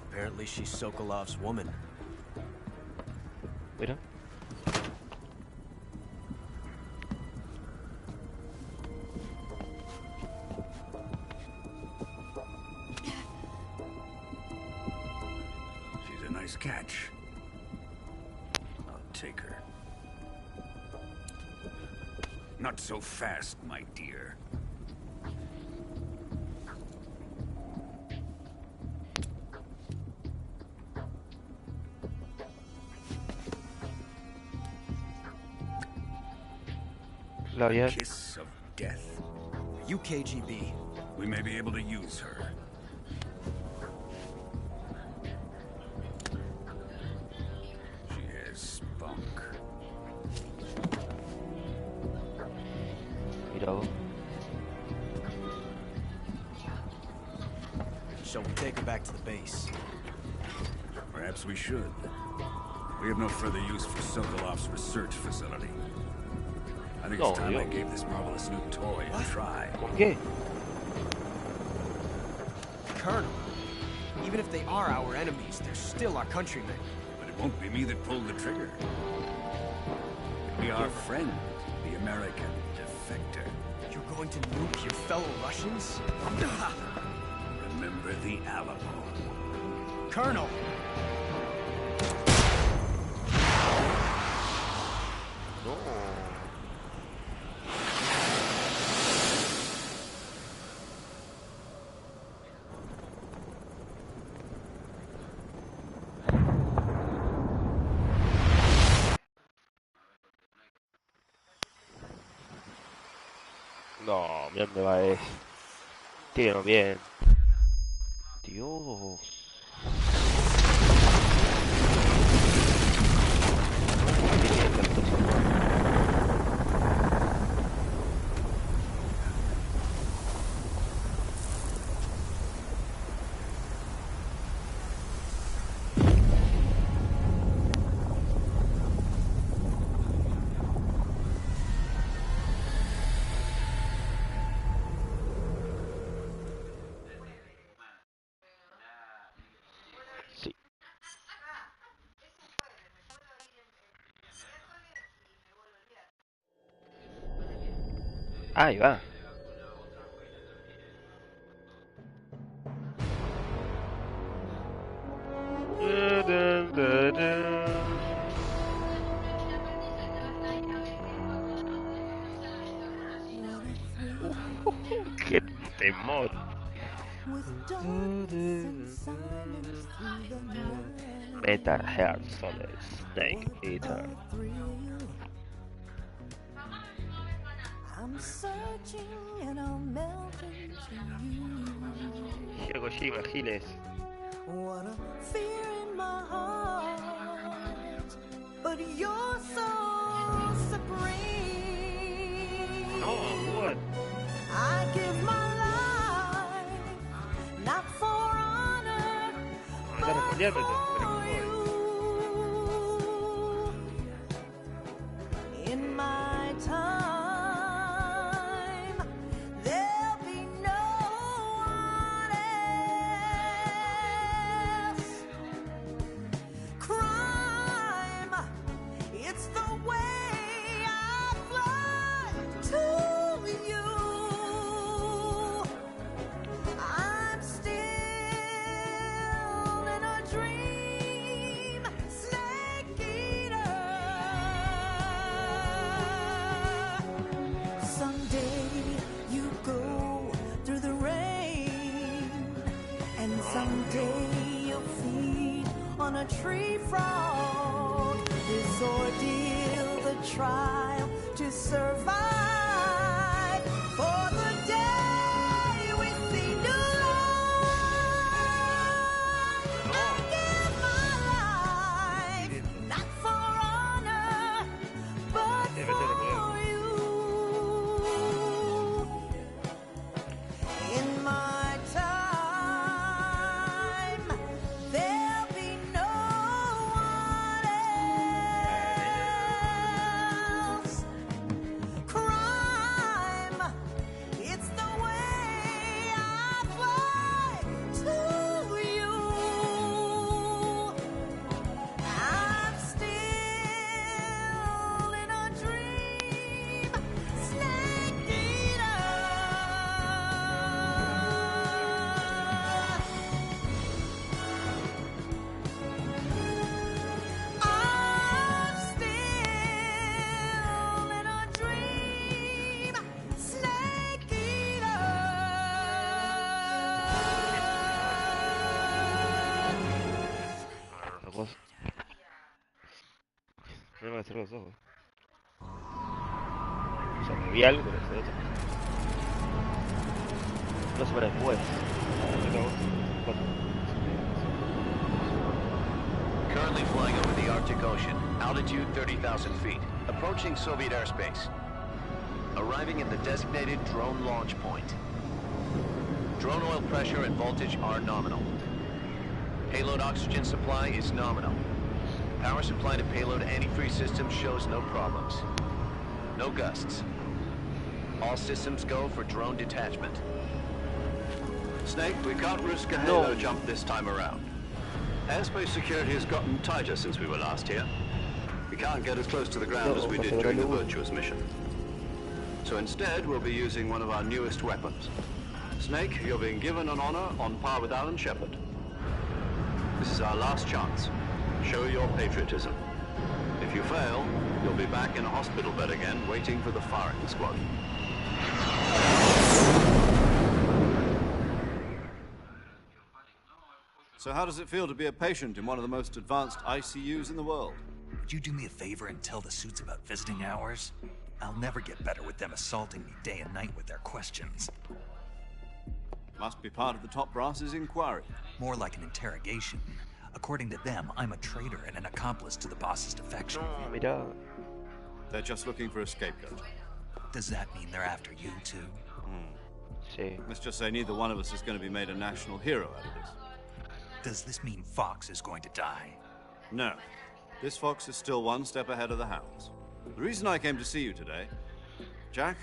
Apparently she's Sokolov's woman. Mira. She's a nice catch. I'll take her. Not so fast, my dear. Kiss of death. You KGB. We may be able to use her. She has spunk. Mira vos. Shall we take her back to the base? Perhaps we should. We have no further use for Sokolov's research facility. I think it's time I gave this marvelous new toy a try. ¿Por qué? Colonel, even if they are our enemies, they're still our countrymen. But it won't be me that pulled the trigger. It'll be our friend, the American defector. You're going to nuke your fellow Russians? Remember the Alamo. Colonel! No. No, mira dónde va ese. Tiro bien. Dios. Ahí va. ¡Qué temor! Metal Heart Solid Snake Eater. Hiroshima, Giles. What a fear in my heart, but you're so supreme. Oh, what? I give my life, not for honor, but for you. In my time, there'll be no one else. Crime, it's the way I fly to you. I'm still in a dream, snake eater. Someday you go through the rain, and someday you'll feed on a tree frog. This ordeal, the trial to survive, for the day we see new life. I give my life, not for honor, but for you. In my time, there'll be no one else. Crime, it's the way I fly to you. I'm still in a dream, snake eater. I'm still in a dream, snake eater. Ojos. No me voy a cerrar los ojos. O sea, me vi algo, pero se ve otra cosa. No se para después. Currently flying over the Arctic Ocean, altitude 30,000 feet, approaching Soviet airspace. Arriving at the designated drone launch point. Drone oil pressure and voltage are nominal. Payload oxygen supply is nominal. Power supply to payload antifreeze system shows no problems. No gusts. All systems go for drone detachment. Snake, we can't risk a halo jump this time around. Airspace security has gotten tighter since we were last here. We can't get as close to the ground as we did during the Virtuous mission. So instead, we'll be using one of our newest weapons. Snake, you're being given an honor on par with Alan Shepard. This is our last chance. Show your patriotism. If you fail, you'll be back in a hospital bed again, waiting for the firing squad. So how does it feel to be a patient in one of the most advanced ICUs in the world? Would you do me a favor and tell the suits about visiting hours? I'll never get better with them assaulting me day and night with their questions. Must be part of the top brass's inquiry. More like an interrogation. According to them, I'm a traitor and an accomplice to the boss's defection. They're just looking for a scapegoat. Does that mean they're after you too? Let's just say neither one of us is going to be made a national hero out of this. Does this mean Fox is going to die? No. This fox is still one step ahead of the hounds. The reason I came to see you today, Jack,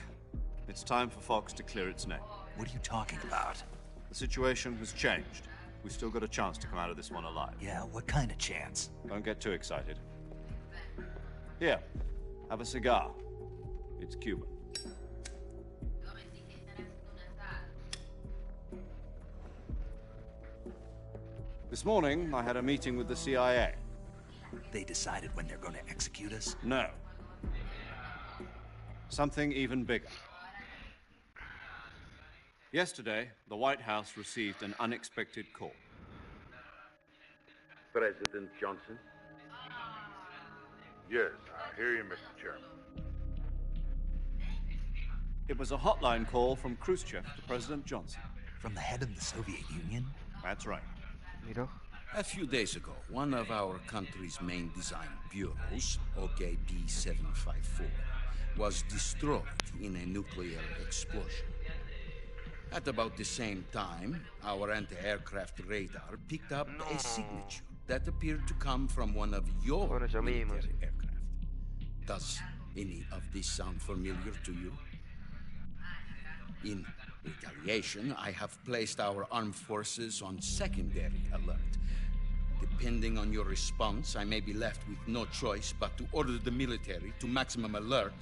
it's time for Fox to clear its name. What are you talking about? The situation has changed. We've still got a chance to come out of this one alive. Yeah, what kind of chance? Don't get too excited. Here, have a cigar. It's Cuban. This morning, I had a meeting with the CIA. They decided when they're going to execute us? No. Something even bigger. Yesterday, the White House received an unexpected call. President Johnson? Yes, I hear you, Mr. Chairman. It was a hotline call from Khrushchev to President Johnson. From the head of the Soviet Union? That's right. A few days ago, one of our country's main design bureaus, OKB 754, was destroyed in a nuclear explosion. At about the same time, our anti-aircraft radar picked up a signature that appeared to come from one of your military aircraft. Does any of this sound familiar to you? In retaliation, I have placed our armed forces on secondary alert. Depending on your response, I may be left with no choice but to order the military to maximum alert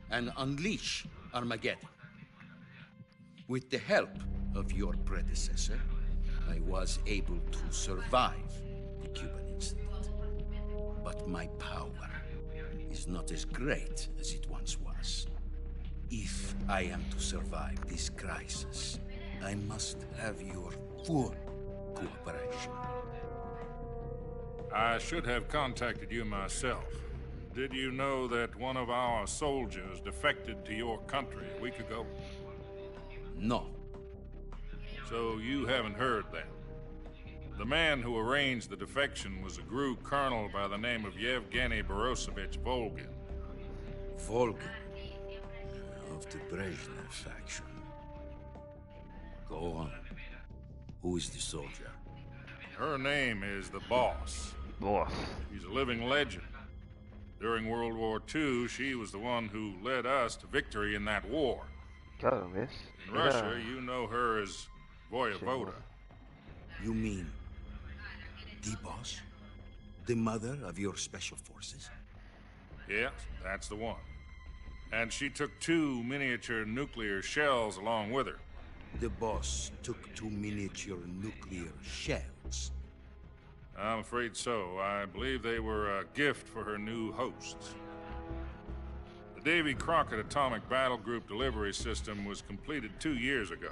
and unleash Armageddon. With the help of your predecessor, I was able to survive the Cuban incident. But my power is not as great as it once was. If I am to survive this crisis, I must have your full cooperation. I should have contacted you myself. Did you know that one of our soldiers defected to your country a week ago? No. So you haven't heard that. The man who arranged the defection was a GRU colonel by the name of Yevgeny Borisovich Volgin. Volgin? Of the Brezhnev faction. Go on. Who is the soldier? Her name is the Boss. Boss. She's a living legend. During World War II, she was the one who led us to victory in that war. Claro, ¿ves? In Russia, you know her as Voyevoda. You mean the Boss? The mother of your special forces? Yes, that's the one. And she took 2 miniature nuclear shells along with her. The Boss took 2 miniature nuclear shells? I'm afraid so. I believe they were a gift for her new hosts. The Davy Crockett Atomic Battle Group delivery system was completed 2 years ago.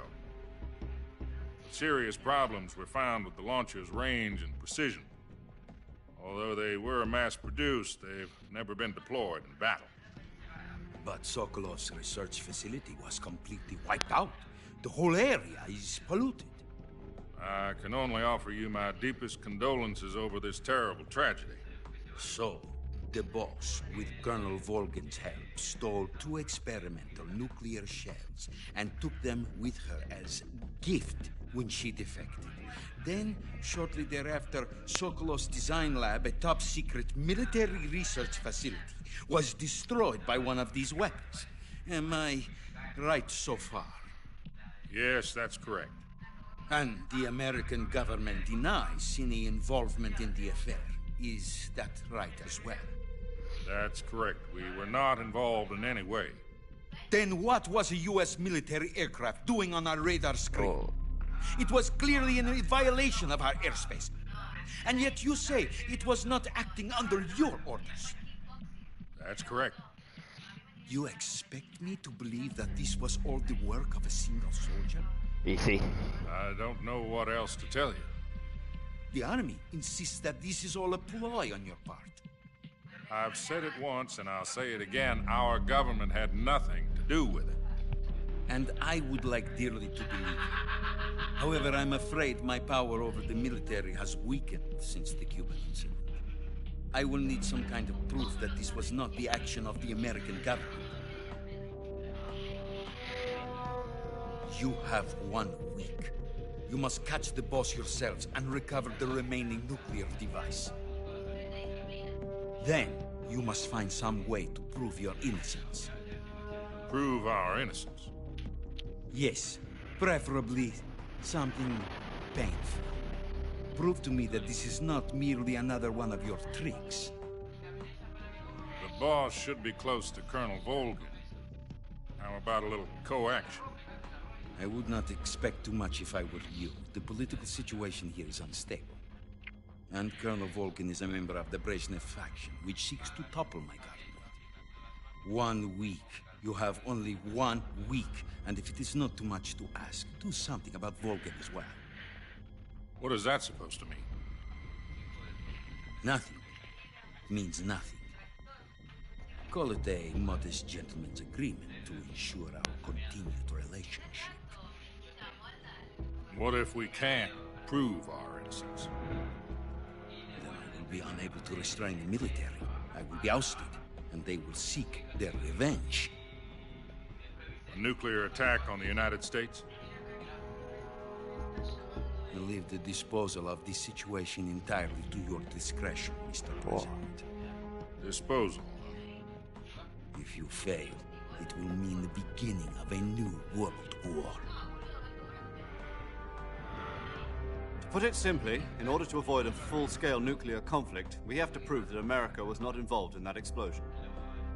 Serious problems were found with the launcher's range and precision. Although they were mass-produced, they've never been deployed in battle. But Sokolov's research facility was completely wiped out. The whole area is polluted. I can only offer you my deepest condolences over this terrible tragedy. So, the Boss, with Colonel Volgin's help, stole 2 experimental nuclear shells and took them with her as gift when she defected. Then, shortly thereafter, Sokolov's design lab, a top-secret military research facility, was destroyed by one of these weapons. Am I right so far? Yes, that's correct. And the American government denies any involvement in the affair. Is that right as well? That's correct. We were not involved in any way. Then what was a U.S. military aircraft doing on our radar screen? It was clearly in violation of our airspace. And yet you say it was not acting under your orders. That's correct. You expect me to believe that this was all the work of a single soldier? Easy. I don't know what else to tell you. The army insists that this is all a ploy on your part. I've said it once and I'll say it again. Our government had nothing to do with it. And I would like dearly to believe you. However, I'm afraid my power over the military has weakened since the Cuban incident. I will need some kind of proof that this was not the action of the American government. You have 1 week. You must catch the Boss yourselves and recover the remaining nuclear device. Then, you must find some way to prove your innocence. Prove our innocence? Yes, preferably something painful. Prove to me that this is not merely another one of your tricks. The Boss should be close to Colonel Volgin. How about a little co-action? I would not expect too much if I were you. The political situation here is unstable. And Colonel Volkin is a member of the Brezhnev faction, which seeks to topple my government. 1 week. You have only 1 week. And if it is not too much to ask, do something about Volkin as well. What is that supposed to mean? Nothing. It means nothing. Call it a modest gentleman's agreement to ensure our continued relationship. What if we can't prove our innocence? Then I will be unable to restrain the military. I will be ousted, and they will seek their revenge. A nuclear attack on the United States? I leave the disposal of this situation entirely to your discretion, Mr. President. Disposal? If you fail, it will mean the beginning of a new world war. To put it simply, in order to avoid a full-scale nuclear conflict, we have to prove that America was not involved in that explosion.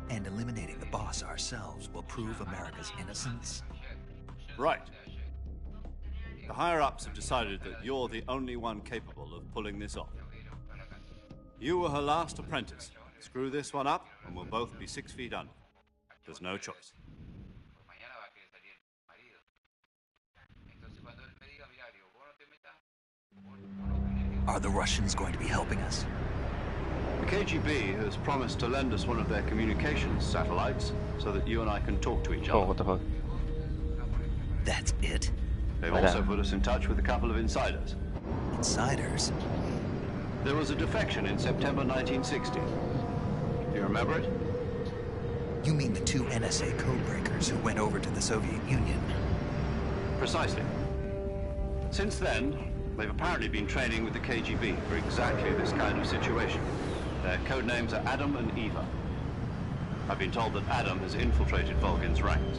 And eliminating the boss ourselves will prove America's innocence? Right. The higher-ups have decided that you're the only one capable of pulling this off. You were her last apprentice. Screw this one up, and we'll both be 6 feet under. There's no choice. Are the Russians going to be helping us? The KGB has promised to lend us one of their communications satellites so that you and I can talk to each other. Oh, what the fuck? That's it? They've also put us in touch with a couple of insiders. Insiders? There was a defection in September 1960. Do you remember it? You mean the 2 NSA codebreakers who went over to the Soviet Union? Precisely. Since then, they've apparently been training with the KGB for exactly this kind of situation. Their code names are Adam and Eva. I've been told that Adam has infiltrated Volkin's ranks.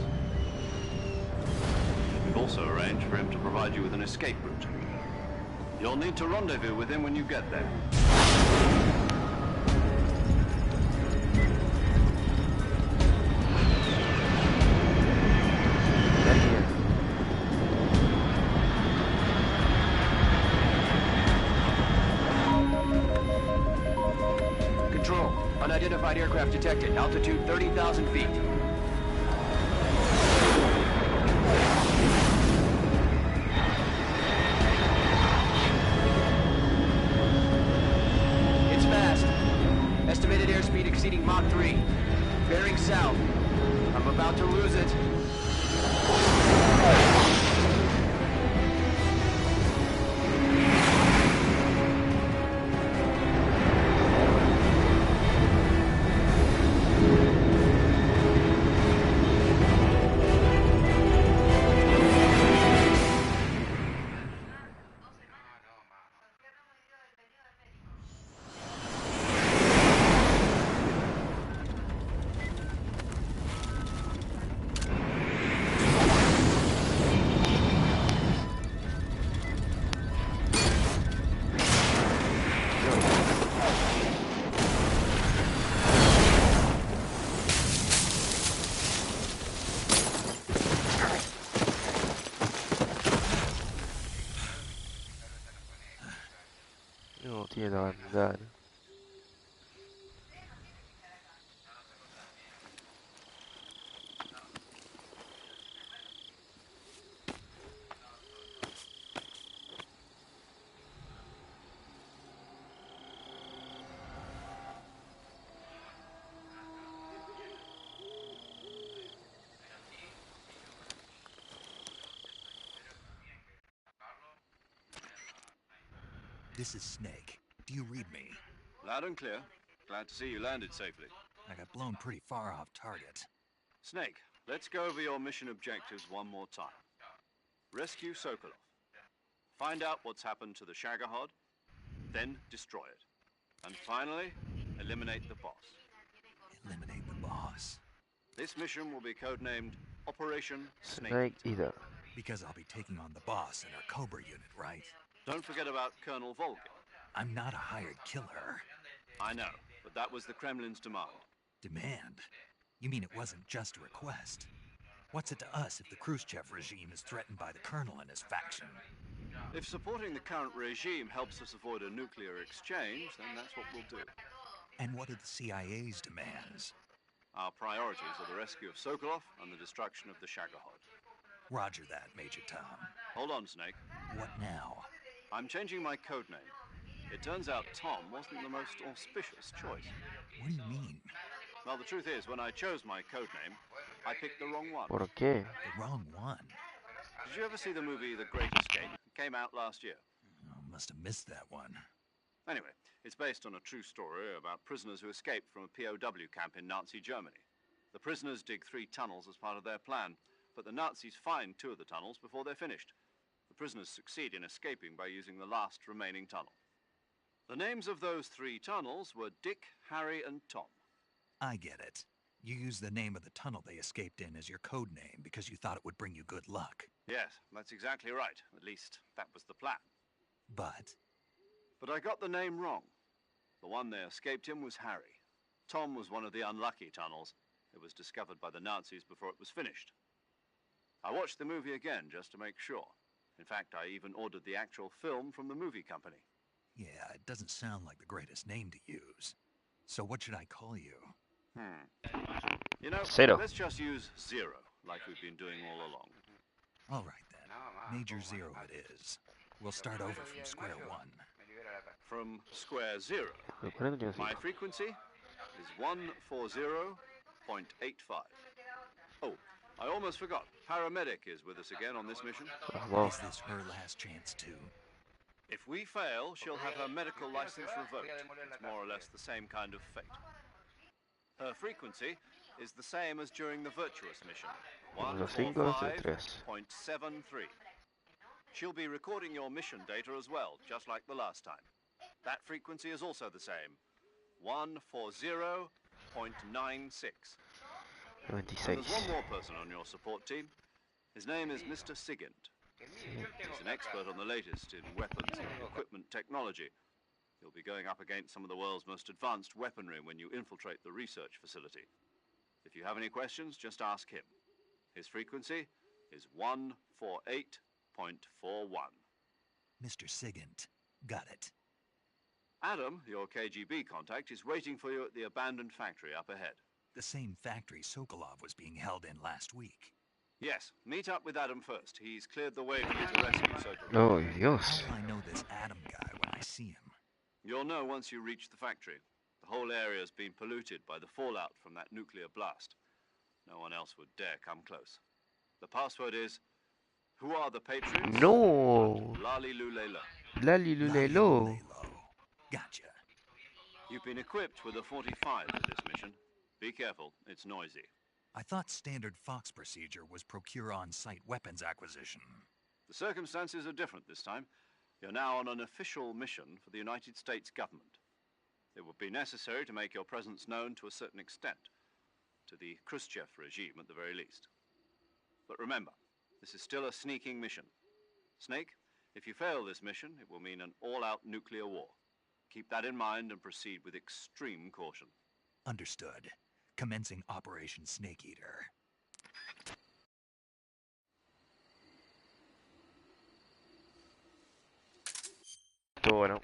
We've also arranged for him to provide you with an escape route. You'll need to rendezvous with him when you get there. Control. Unidentified aircraft detected. Altitude 30,000 feet. It's fast. Estimated airspeed exceeding Mach 3. Bearing south. I'm about to lose it. No tiene nada que dar. This is Snake. Do you read me? Loud and clear. Glad to see you landed safely. I got blown pretty far off target. Snake, let's go over your mission objectives one more time. Rescue Sokolov. Find out what's happened to the Shagohod, then destroy it. And finally, eliminate the boss. Eliminate the boss? This mission will be codenamed Operation Snake Eater. Because I'll be taking on the boss in our Cobra unit, right? Don't forget about Colonel Volkin. I'm not a hired killer. I know, but that was the Kremlin's demand. Demand? You mean it wasn't just a request? What's it to us if the Khrushchev regime is threatened by the colonel and his faction? If supporting the current regime helps us avoid a nuclear exchange, then that's what we'll do. And what are the CIA's demands? Our priorities are the rescue of Sokolov and the destruction of the Shagohod. Roger that, Major Tom. Hold on, Snake. What now? I'm changing my code name. It turns out Tom wasn't the most auspicious choice. What do you mean? Well, the truth is, when I chose my code name, I picked the wrong one. ¿Por qué? The wrong one? Did you ever see the movie The Great Escape? It came out last year. Oh, must have missed that one. Anyway, it's based on a true story about prisoners who escaped from a POW camp in Nazi Germany. The prisoners dig 3 tunnels as part of their plan, but the Nazis find 2 of the tunnels before they're finished. The prisoners succeed in escaping by using the last remaining tunnel. The names of those 3 tunnels were Dick, Harry, and Tom. I get it. You used the name of the tunnel they escaped in as your code name because you thought it would bring you good luck. Yes, that's exactly right. At least, that was the plan. But I got the name wrong. The one they escaped in was Harry. Tom was one of the unlucky tunnels. It was discovered by the Nazis before it was finished. I watched the movie again just to make sure. In fact, I even ordered the actual film from the movie company. yeah, it doesn't sound like the greatest name to use. So what should I call you? You know, Zero. let's just use Zero, like we've been doing all along. All right, then. Major Zero it is. We'll start over from square one. From square zero. My frequency is 140.85. Oh, I almost forgot. Paramedic is with us again on this mission. Is this her last chance, too? If we fail, she'll have her medical license revoked. It's more or less the same kind of fate. Her frequency is the same as during the Virtuous mission, 145.73. She'll be recording your mission data as well, just like the last time. That frequency is also the same, 140.96. There's one more person on your support team. His name is Mr. Sigint. He's an expert on the latest in weapons and equipment technology. He'll be going up against some of the world's most advanced weaponry when you infiltrate the research facility. If you have any questions, just ask him. His frequency is 148.41. Mr. Sigint. Got it. Adam, your KGB contact, is waiting for you at the abandoned factory up ahead. The same factory Sokolov was being held in last week. Yes, meet up with Adam first. He's cleared the way for you to rescue Sokolov. Oh, Dios. How will I know this Adam guy when I see him? You'll know once you reach the factory. The whole area's been polluted by the fallout from that nuclear blast. No one else would dare come close. The password is, who are the patriots? No. Lali-lu-le-lo. Lali-lu-le-lo. Gotcha. You've been equipped with a 45 for this mission. Be careful, it's noisy. I thought standard Fox procedure was procure on-site weapons acquisition. The circumstances are different this time. You're now on an official mission for the United States government. It would be necessary to make your presence known to a certain extent, to the Khrushchev regime at the very least. But remember, this is still a sneaking mission. Snake, if you fail this mission, it will mean an all-out nuclear war. Keep that in mind and proceed with extreme caution. Understood. Commencing Operation Snake Eater. Bueno.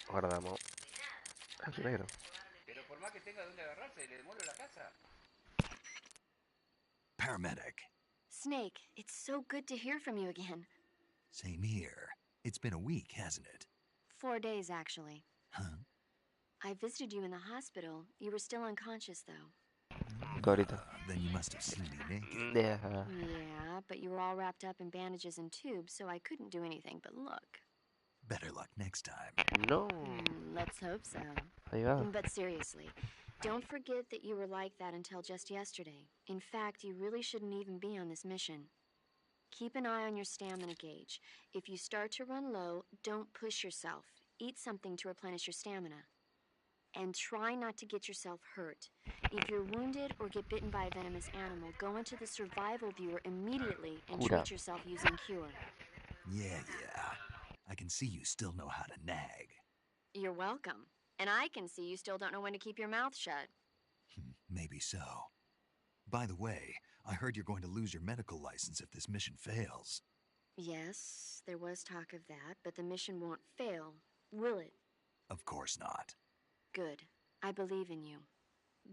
Guardamos. Aquí negro. Pero por más que tenga donde agarrarse, le demolo la casa. Paramedic. Snake, it's so good to hear from you again. Same here. It's been a week, hasn't it? 4 days, actually. Huh? I visited you in the hospital. You were still unconscious, though. Then you must have seen me naked. Yeah. Yeah, but you were all wrapped up in bandages and tubes, so I couldn't do anything but look. Better luck next time. No. Let's hope so. Ahí va. But seriously, don't forget that you were like that until just yesterday. In fact, you really shouldn't even be on this mission. Keep an eye on your stamina gauge. If you start to run low, don't push yourself. Eat something to replenish your stamina. And try not to get yourself hurt. If you're wounded or get bitten by a venomous animal, go into the survival viewer immediately and treat yourself using Cure. Yeah. I can see you still know how to nag. You're welcome. And I can see you still don't know when to keep your mouth shut. Maybe so. By the way, I heard you're going to lose your medical license if this mission fails. Yes, there was talk of that, but the mission won't fail, will it? Of course not. Good. I believe in you.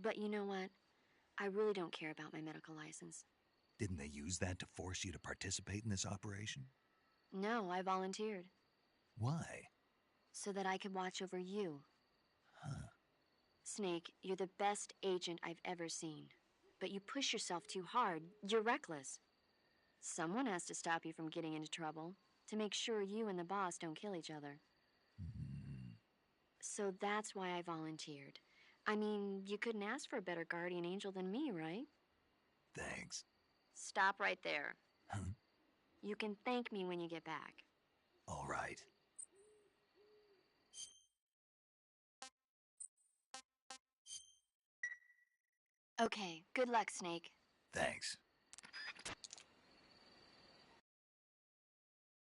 But you know what? I really don't care about my medical license. Didn't they use that to force you to participate in this operation? No, I volunteered. Why? So that I could watch over you. Huh. Snake, you're the best agent I've ever seen. But you push yourself too hard. You're reckless. Someone has to stop you from getting into trouble, to make sure you and the boss don't kill each other. So that's why I volunteered. I mean, you couldn't ask for a better guardian angel than me, right? Thanks. Stop right there. Huh? You can thank me when you get back. All right. Okay, good luck, Snake. Thanks.